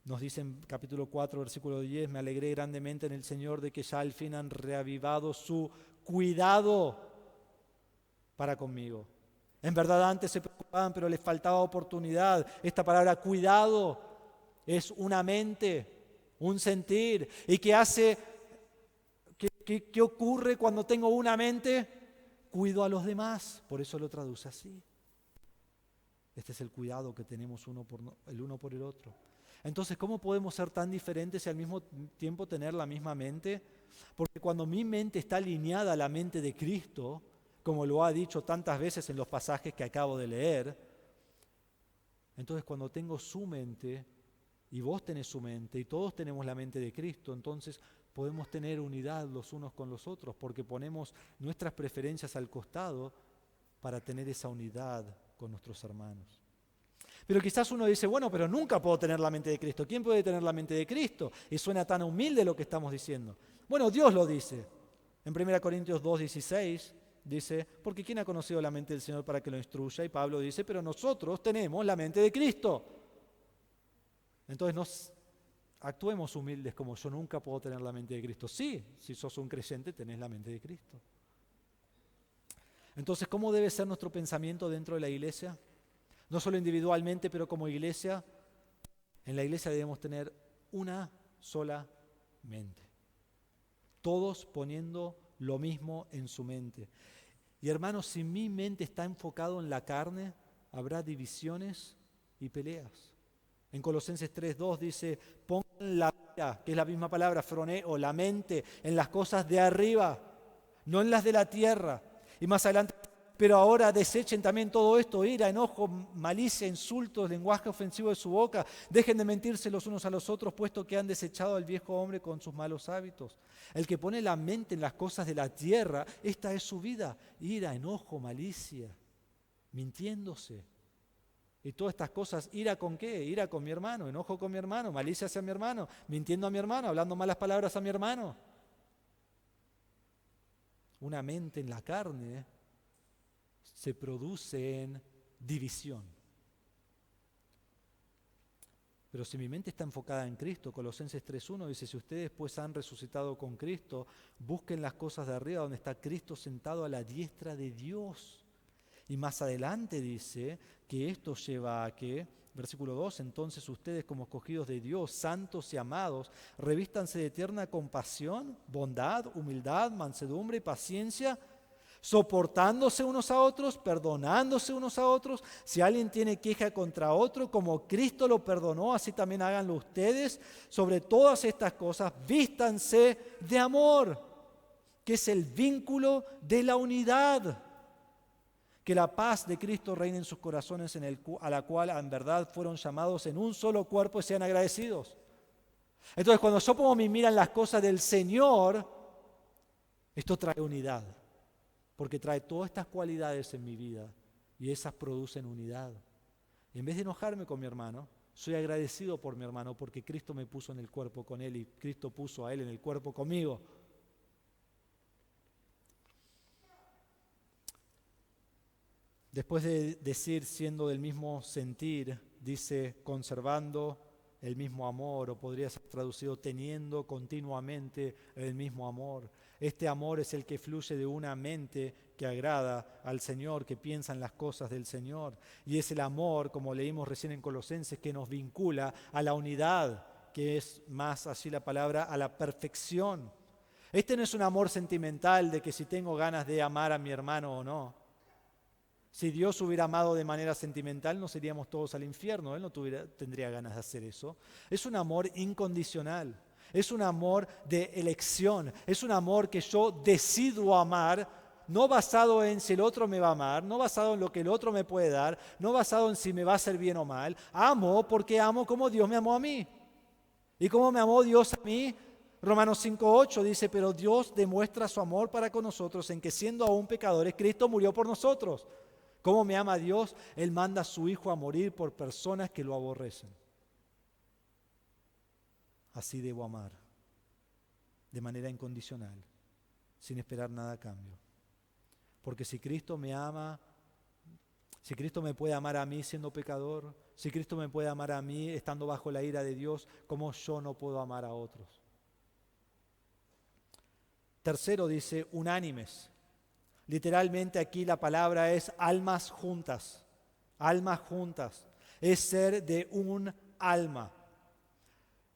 Nos dice en capítulo 4, versículo 10, me alegré grandemente en el Señor de que ya al fin han reavivado su cuidado para conmigo. En verdad antes se preocupaban, pero les faltaba oportunidad. Esta palabra cuidado es una mente, un sentir. ¿Y qué hace? ¿Qué ocurre cuando tengo una mente? Cuido a los demás, por eso lo traduce así. Este es el cuidado que tenemos el uno por el otro. Entonces, ¿cómo podemos ser tan diferentes y al mismo tiempo tener la misma mente? Porque cuando mi mente está alineada a la mente de Cristo, como lo ha dicho tantas veces en los pasajes que acabo de leer, entonces cuando tengo su mente y vos tenés su mente y todos tenemos la mente de Cristo, entonces podemos tener unidad los unos con los otros porque ponemos nuestras preferencias al costado para tener esa unidad con nuestros hermanos. Pero quizás uno dice, bueno, pero nunca puedo tener la mente de Cristo. ¿Quién puede tener la mente de Cristo? Y suena tan humilde lo que estamos diciendo. Bueno, Dios lo dice. En 1 Corintios 2:16 dice, porque ¿quién ha conocido la mente del Señor para que lo instruya? Y Pablo dice, pero nosotros tenemos la mente de Cristo. Entonces actuemos humildes como yo nunca puedo tener la mente de Cristo. Sí, si sos un creyente tenés la mente de Cristo. Entonces, ¿cómo debe ser nuestro pensamiento dentro de la iglesia? No solo individualmente, pero como iglesia. En la iglesia debemos tener una sola mente. Todos poniendo lo mismo en su mente. Y hermanos, si mi mente está enfocado en la carne, habrá divisiones y peleas. En Colosenses 3:2 dice, pongan la vida, que es la misma palabra, phroneo, la mente, en las cosas de arriba, no en las de la tierra. Y más adelante, pero ahora desechen también todo esto, ira, enojo, malicia, insultos, lenguaje ofensivo de su boca. Dejen de mentirse los unos a los otros, puesto que han desechado al viejo hombre con sus malos hábitos. El que pone la mente en las cosas de la tierra, esta es su vida. Ira, enojo, malicia, mintiéndose. Y todas estas cosas, ¿ira con qué? Ira con mi hermano, enojo con mi hermano, malicia hacia mi hermano, mintiendo a mi hermano, hablando malas palabras a mi hermano. Una mente en la carne se produce en división. Pero si mi mente está enfocada en Cristo, Colosenses 3:1 dice, si ustedes pues han resucitado con Cristo, busquen las cosas de arriba donde está Cristo sentado a la diestra de Dios. Y más adelante dice que esto lleva a que, versículo 2, entonces ustedes como escogidos de Dios, santos y amados, revístanse de eterna compasión, bondad, humildad, mansedumbre y paciencia, soportándose unos a otros, perdonándose unos a otros. Si alguien tiene queja contra otro, como Cristo lo perdonó, así también háganlo ustedes. Sobre todas estas cosas, vístanse de amor, que es el vínculo de la unidad. Que la paz de Cristo reine en sus corazones, a la cual en verdad fueron llamados en un solo cuerpo y sean agradecidos. Entonces, cuando yo pongo mi mira en las cosas del Señor, esto trae unidad, porque trae todas estas cualidades en mi vida y esas producen unidad. En vez de enojarme con mi hermano, soy agradecido por mi hermano porque Cristo me puso en el cuerpo con él y Cristo puso a él en el cuerpo conmigo. Después de decir siendo del mismo sentir, dice conservando el mismo amor, o podría ser traducido teniendo continuamente el mismo amor. Este amor es el que fluye de una mente que agrada al Señor, que piensa en las cosas del Señor. Y es el amor, como leímos recién en Colosenses, que nos vincula a la unidad, que es más así la palabra, a la perfección. Este no es un amor sentimental de que si tengo ganas de amar a mi hermano o no. Si Dios hubiera amado de manera sentimental, no seríamos todos al infierno. Él no tendría ganas de hacer eso. Es un amor incondicional. Es un amor de elección. Es un amor que yo decido amar, no basado en si el otro me va a amar, no basado en lo que el otro me puede dar, no basado en si me va a hacer bien o mal. Amo porque amo como Dios me amó a mí. ¿Y cómo me amó Dios a mí? Romanos 5:8 dice, pero Dios demuestra su amor para con nosotros en que siendo aún pecadores, Cristo murió por nosotros. ¿Cómo me ama Dios? Él manda a su Hijo a morir por personas que lo aborrecen. Así debo amar, de manera incondicional, sin esperar nada a cambio. Porque si Cristo me ama, si Cristo me puede amar a mí siendo pecador, si Cristo me puede amar a mí estando bajo la ira de Dios, ¿cómo yo no puedo amar a otros? Tercero dice, unánimes. Literalmente aquí la palabra es almas juntas. Almas juntas. Es ser de un alma.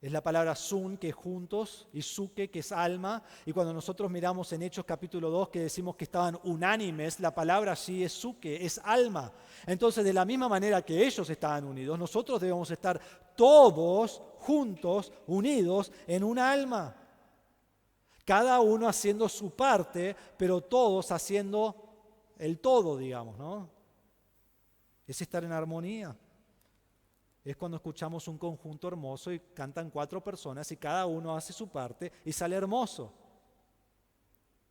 Es la palabra sun, que es juntos, y suke, que es alma. Y cuando nosotros miramos en Hechos capítulo 2, que decimos que estaban unánimes, la palabra allí es suke, es alma. Entonces, de la misma manera que ellos estaban unidos, nosotros debemos estar todos juntos, unidos en un alma. Cada uno haciendo su parte, pero todos haciendo el todo, digamos, ¿no? Es estar en armonía. Es cuando escuchamos un conjunto hermoso y cantan 4 personas y cada uno hace su parte y sale hermoso.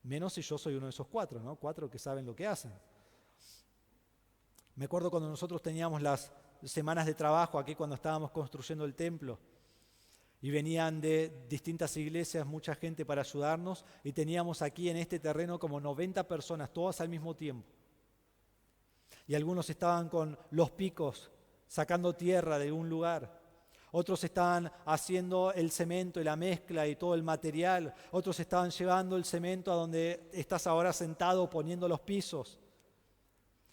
Menos si yo soy uno de esos 4, ¿no? 4 que saben lo que hacen. Me acuerdo cuando nosotros teníamos las semanas de trabajo aquí cuando estábamos construyendo el templo. Y venían de distintas iglesias mucha gente para ayudarnos y teníamos aquí en este terreno como 90 personas, todas al mismo tiempo. Y algunos estaban con los picos sacando tierra de un lugar. Otros estaban haciendo el cemento y la mezcla y todo el material. Otros estaban llevando el cemento a donde estás ahora sentado poniendo los pisos.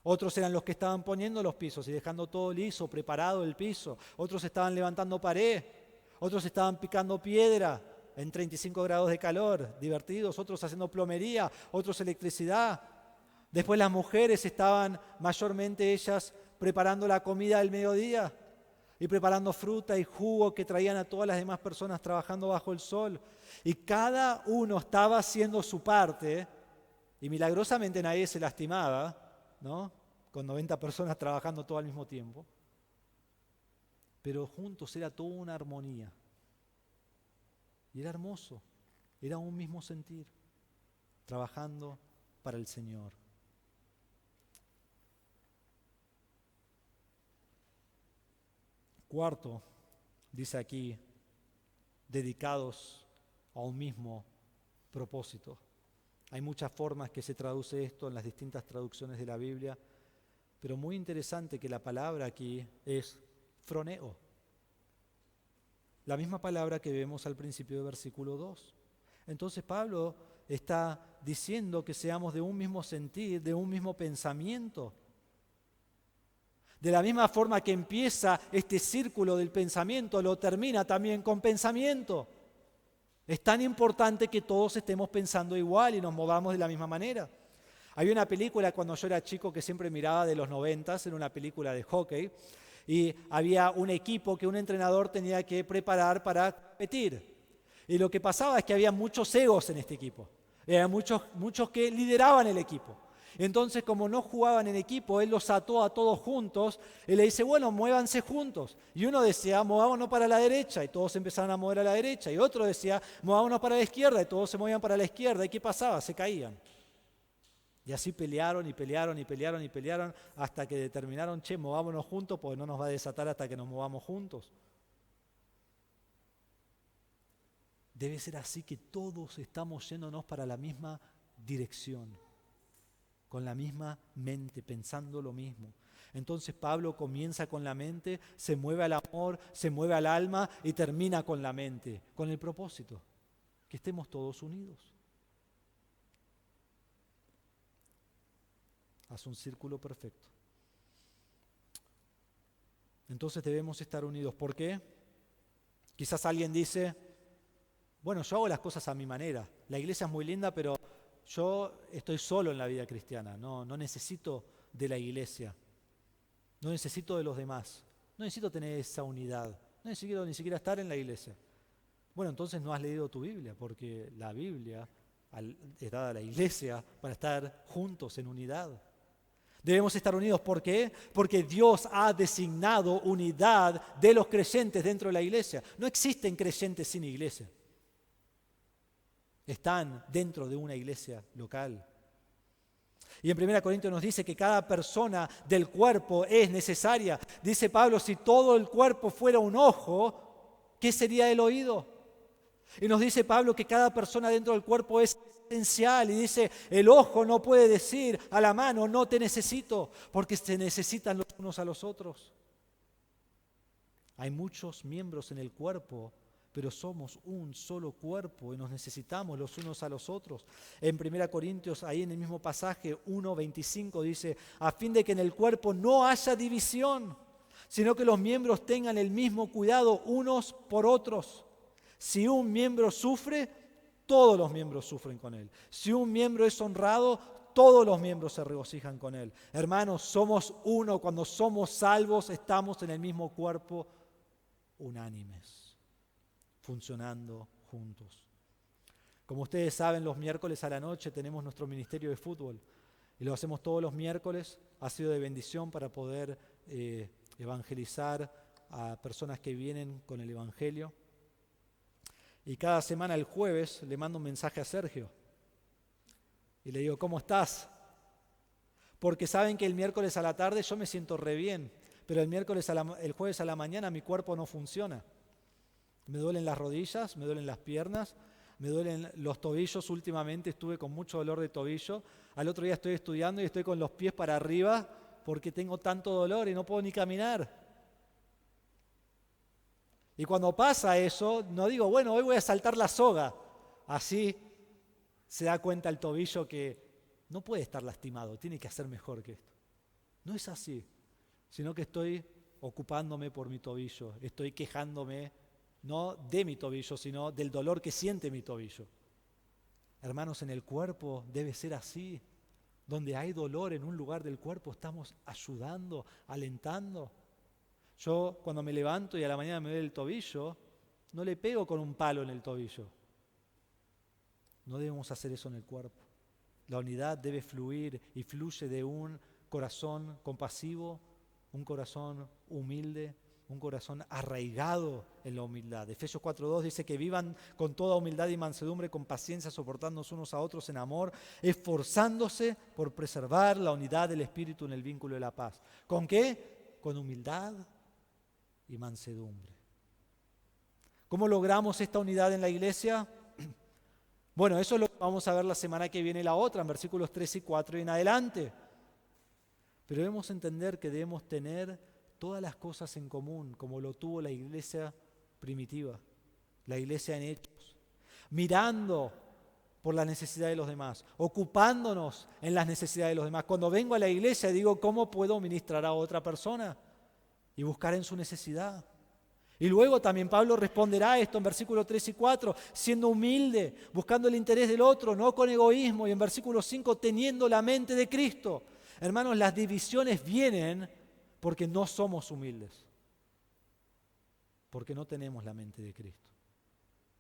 Otros eran los que estaban poniendo los pisos y dejando todo liso, preparado el piso. Otros estaban levantando pared. Otros estaban picando piedra en 35 grados de calor, divertidos. Otros haciendo plomería, otros electricidad. Después las mujeres estaban, mayormente ellas, preparando la comida del mediodía y preparando fruta y jugo que traían a todas las demás personas trabajando bajo el sol. Y cada uno estaba haciendo su parte y milagrosamente nadie se lastimaba. ¿no? Con 90 personas trabajando todo al mismo tiempo. Pero juntos era toda una armonía. Y era hermoso, era un mismo sentir, trabajando para el Señor. Cuarto, dice aquí, dedicados a un mismo propósito. Hay muchas formas que se traduce esto en las distintas traducciones de la Biblia, pero muy interesante que la palabra aquí es froneo. La misma palabra que vemos al principio del versículo 2. Entonces Pablo está diciendo que seamos de un mismo sentir, de un mismo pensamiento. De la misma forma que empieza este círculo del pensamiento, lo termina también con pensamiento. Es tan importante que todos estemos pensando igual y nos movamos de la misma manera. Había una película cuando yo era chico que siempre miraba de los 90, era una película de hockey, y había un equipo que un entrenador tenía que preparar para competir. Y lo que pasaba es que había muchos egos en este equipo. Había muchos que lideraban el equipo. Entonces, como no jugaban en equipo, él los ató a todos juntos y le dice, bueno, muévanse juntos. Y uno decía, movámonos para la derecha, y todos empezaron a mover a la derecha. Y otro decía, movámonos para la izquierda, y todos se movían para la izquierda. ¿Y qué pasaba? Se caían. Y así pelearon y pelearon y pelearon y pelearon hasta que determinaron, movámonos juntos porque no nos va a desatar hasta que nos movamos juntos. Debe ser así que todos estamos yéndonos para la misma dirección, con la misma mente, pensando lo mismo. Entonces Pablo comienza con la mente, se mueve al amor, se mueve al alma y termina con la mente, con el propósito, que estemos todos unidos. Haz un círculo perfecto. Entonces debemos estar unidos. ¿Por qué? Quizás alguien dice, bueno, yo hago las cosas a mi manera. La iglesia es muy linda, pero yo estoy solo en la vida cristiana. No necesito de la iglesia. No necesito de los demás. No necesito tener esa unidad. No necesito ni siquiera estar en la iglesia. Bueno, entonces no has leído tu Biblia, porque la Biblia es dada a la iglesia para estar juntos en unidad. Debemos estar unidos. ¿Por qué? Porque Dios ha designado unidad de los creyentes dentro de la iglesia. No existen creyentes sin iglesia. Están dentro de una iglesia local. Y en 1 Corintios nos dice que cada persona del cuerpo es necesaria. Dice Pablo, si todo el cuerpo fuera un ojo, ¿qué sería el oído? Y nos dice Pablo que cada persona dentro del cuerpo es esencial. Y dice, el ojo no puede decir a la mano, no te necesito, porque se necesitan los unos a los otros. Hay muchos miembros en el cuerpo, pero somos un solo cuerpo y nos necesitamos los unos a los otros. En 1 Corintios, ahí en el mismo pasaje 1:25 dice, a fin de que en el cuerpo no haya división, sino que los miembros tengan el mismo cuidado unos por otros. Si un miembro sufre, todos los miembros sufren con él. Si un miembro es honrado, todos los miembros se regocijan con él. Hermanos, somos uno. Cuando somos salvos, estamos en el mismo cuerpo, unánimes, funcionando juntos. Como ustedes saben, los miércoles a la noche tenemos nuestro ministerio de fútbol y lo hacemos todos los miércoles. Ha sido de bendición para poder evangelizar a personas que vienen con el evangelio. Y cada semana el jueves le mando un mensaje a Sergio y le digo, ¿cómo estás? Porque saben que el miércoles a la tarde yo me siento re bien, pero el jueves a la mañana mi cuerpo no funciona. Me duelen las rodillas, me duelen las piernas, me duelen los tobillos. Últimamente estuve con mucho dolor de tobillo. Al otro día estoy estudiando y estoy con los pies para arriba porque tengo tanto dolor y no puedo ni caminar. Y cuando pasa eso, no digo, bueno, hoy voy a saltar la soga. Así se da cuenta el tobillo que no puede estar lastimado, tiene que hacer mejor que esto. No es así, sino que estoy ocupándome por mi tobillo, estoy quejándome no de mi tobillo, sino del dolor que siente mi tobillo. Hermanos, en el cuerpo debe ser así. Donde hay dolor en un lugar del cuerpo, estamos ayudando, alentando. Yo cuando me levanto y a la mañana me duele el tobillo, no le pego con un palo en el tobillo. No debemos hacer eso en el cuerpo. La unidad debe fluir y fluye de un corazón compasivo, un corazón humilde, un corazón arraigado en la humildad. Efesios 4:2 dice que vivan con toda humildad y mansedumbre, con paciencia, soportándonos unos a otros en amor, esforzándose por preservar la unidad del Espíritu en el vínculo de la paz. ¿Con qué? Con humildad y mansedumbre. ¿Cómo logramos esta unidad en la iglesia? Bueno, eso es lo que vamos a ver la semana que viene, la otra, en versículos 3 y 4 y en adelante. Pero debemos entender que debemos tener todas las cosas en común, como lo tuvo la iglesia primitiva, la iglesia en Hechos, mirando por la necesidad de los demás, ocupándonos en las necesidades de los demás. Cuando vengo a la iglesia digo, ¿cómo puedo ministrar a otra persona? Y buscar en su necesidad. Y luego también Pablo responderá a esto en versículos 3 y 4, siendo humilde, buscando el interés del otro, no con egoísmo. Y en versículo 5, teniendo la mente de Cristo. Hermanos, las divisiones vienen porque no somos humildes, porque no tenemos la mente de Cristo.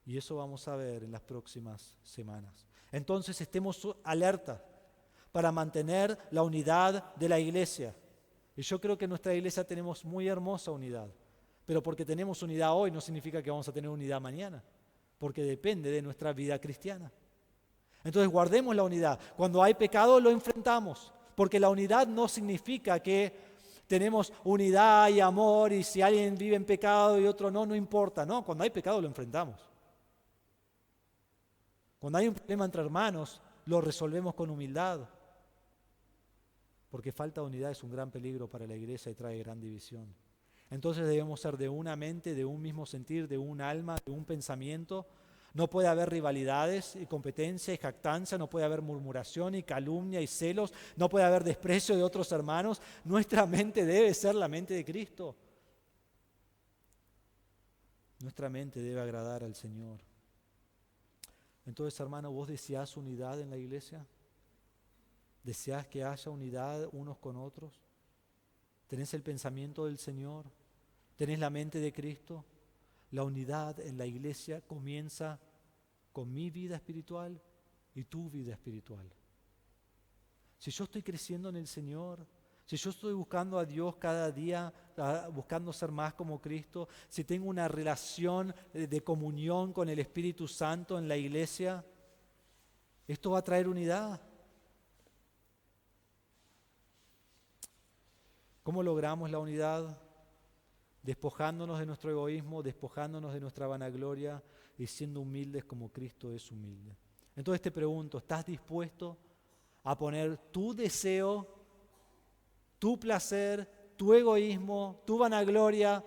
Y eso vamos a ver en las próximas semanas. Entonces estemos alerta para mantener la unidad de la iglesia. Y yo creo que en nuestra iglesia tenemos muy hermosa unidad. Pero porque tenemos unidad hoy no significa que vamos a tener unidad mañana, porque depende de nuestra vida cristiana. Entonces guardemos la unidad. Cuando hay pecado lo enfrentamos, porque la unidad no significa que tenemos unidad y amor y si alguien vive en pecado y otro no importa. No, cuando hay pecado lo enfrentamos. Cuando hay un problema entre hermanos, lo resolvemos con humildad. Porque falta de unidad es un gran peligro para la iglesia y trae gran división. Entonces debemos ser de una mente, de un mismo sentir, de un alma, de un pensamiento. No puede haber rivalidades y competencia y jactancia, no puede haber murmuración y calumnia y celos, no puede haber desprecio de otros hermanos. Nuestra mente debe ser la mente de Cristo. Nuestra mente debe agradar al Señor. Entonces, hermano, ¿vos deseás unidad en la iglesia? ¿Deseás que haya unidad unos con otros? ¿Tenés el pensamiento del Señor? ¿Tenés la mente de Cristo? La unidad en la iglesia comienza con mi vida espiritual y tu vida espiritual. Si yo estoy creciendo en el Señor, si yo estoy buscando a Dios cada día, buscando ser más como Cristo, si tengo una relación de comunión con el Espíritu Santo en la iglesia, esto va a traer unidad. ¿Cómo logramos la unidad? Despojándonos de nuestro egoísmo, despojándonos de nuestra vanagloria y siendo humildes como Cristo es humilde. Entonces te pregunto, ¿estás dispuesto a poner tu deseo, tu placer, tu egoísmo, tu vanagloria,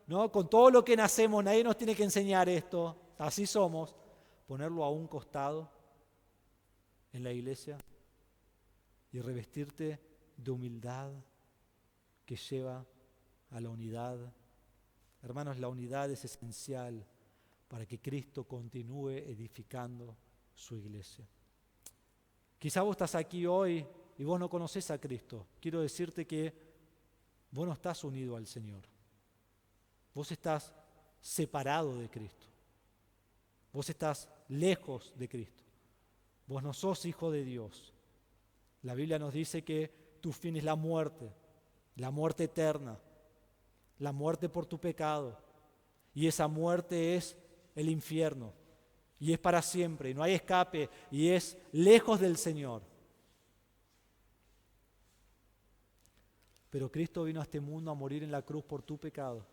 ¿no? Con todo lo que nacemos, nadie nos tiene que enseñar esto, así somos, ponerlo a un costado en la iglesia y revestirte de humildad que lleva a la unidad? Hermanos, la unidad es esencial para que Cristo continúe edificando su iglesia. Quizá vos estás aquí hoy y vos no conocés a Cristo. Quiero decirte que vos no estás unido al Señor. Vos estás separado de Cristo. Vos estás lejos de Cristo. Vos no sos hijo de Dios. La Biblia nos dice que tu fin es la muerte eterna. La muerte por tu pecado, y esa muerte es el infierno, y es para siempre, y no hay escape, y es lejos del Señor. Pero Cristo vino a este mundo a morir en la cruz por tu pecado.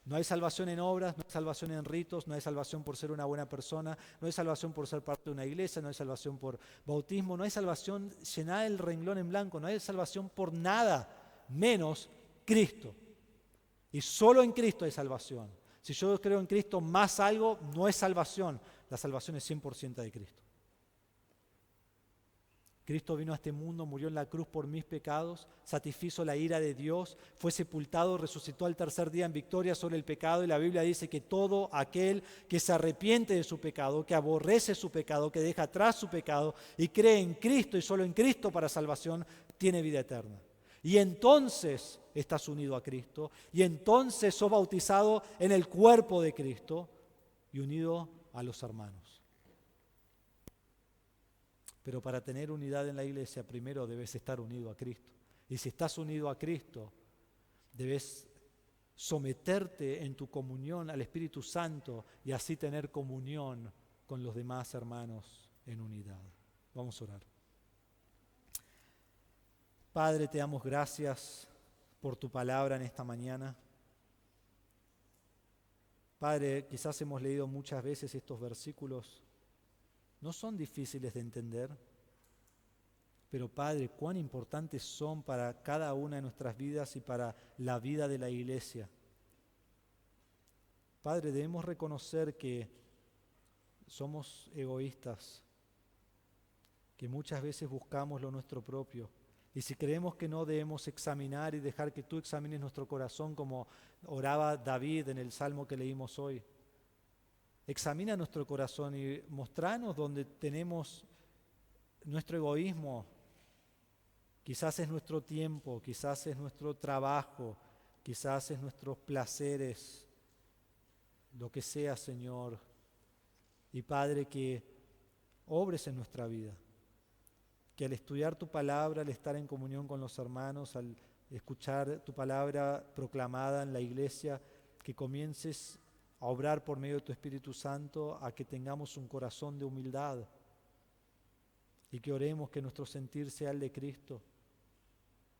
No hay salvación en obras, no hay salvación en ritos, no hay salvación por ser una buena persona, no hay salvación por ser parte de una iglesia, no hay salvación por bautismo, no hay salvación, llenar el renglón en blanco, no hay salvación por nada, menos Cristo. Y solo en Cristo hay salvación. Si yo creo en Cristo más algo, no es salvación. La salvación es 100% de Cristo. Cristo vino a este mundo, murió en la cruz por mis pecados, satisfizo la ira de Dios, fue sepultado, resucitó al tercer día en victoria sobre el pecado. Y la Biblia dice que todo aquel que se arrepiente de su pecado, que aborrece su pecado, que deja atrás su pecado y cree en Cristo y solo en Cristo para salvación, tiene vida eterna. Y entonces estás unido a Cristo, y entonces sos bautizado en el cuerpo de Cristo y unido a los hermanos. Pero para tener unidad en la iglesia, primero debes estar unido a Cristo. Y si estás unido a Cristo, debes someterte en tu comunión al Espíritu Santo y así tener comunión con los demás hermanos en unidad. Vamos a orar. Padre, te damos gracias por tu palabra en esta mañana. Padre, quizás hemos leído muchas veces estos versículos. No son difíciles de entender, pero Padre, cuán importantes son para cada una de nuestras vidas y para la vida de la iglesia. Padre, debemos reconocer que somos egoístas, que muchas veces buscamos lo nuestro propio. Y si creemos que no, debemos examinar y dejar que tú examines nuestro corazón como oraba David en el salmo que leímos hoy. Examina nuestro corazón y mostranos donde tenemos nuestro egoísmo. Quizás es nuestro tiempo, quizás es nuestro trabajo, quizás es nuestros placeres, lo que sea, Señor. Y Padre, que obres en nuestra vida. Que al estudiar tu palabra, al estar en comunión con los hermanos, al escuchar tu palabra proclamada en la iglesia, que comiences a obrar por medio de tu Espíritu Santo, a que tengamos un corazón de humildad y que oremos que nuestro sentir sea el de Cristo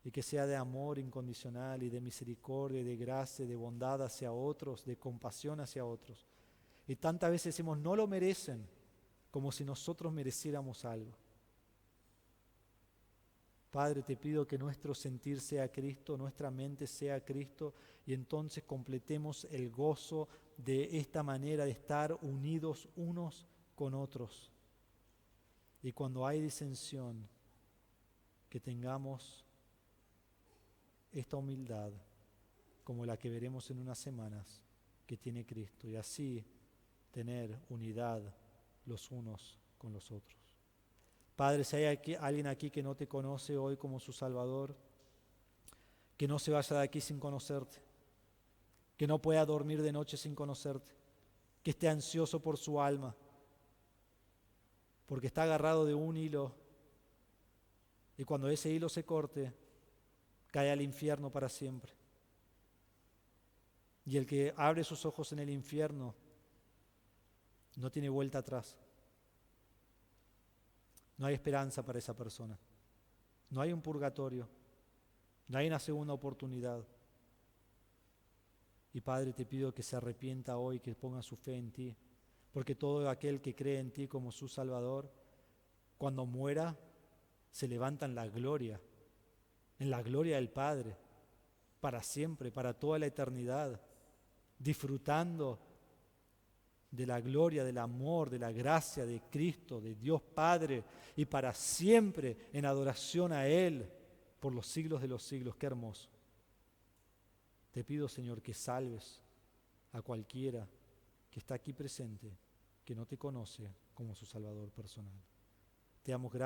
y que sea de amor incondicional y de misericordia y de gracia y de bondad hacia otros, de compasión hacia otros. Y tantas veces decimos, no lo merecen, como si nosotros mereciéramos algo. Padre, te pido que nuestro sentir sea Cristo, nuestra mente sea Cristo, y entonces completemos el gozo de esta manera de estar unidos unos con otros. Y cuando hay disensión, que tengamos esta humildad como la que veremos en unas semanas que tiene Cristo, y así tener unidad los unos con los otros. Padre, si hay alguien aquí que no te conoce hoy como su Salvador, que no se vaya de aquí sin conocerte, que no pueda dormir de noche sin conocerte, que esté ansioso por su alma, porque está agarrado de un hilo y cuando ese hilo se corte, cae al infierno para siempre. Y el que abre sus ojos en el infierno no tiene vuelta atrás. No hay esperanza para esa persona. No hay un purgatorio. No hay una segunda oportunidad. Y Padre, te pido que se arrepienta hoy, que ponga su fe en ti. Porque todo aquel que cree en ti como su Salvador, cuando muera, se levanta en la gloria del Padre, para siempre, para toda la eternidad, disfrutando de la gloria, del amor, de la gracia de Cristo, de Dios Padre, y para siempre en adoración a Él por los siglos de los siglos. Qué hermoso. Te pido, Señor, que salves a cualquiera que está aquí presente, que no te conoce como su Salvador personal. Te damos gracias.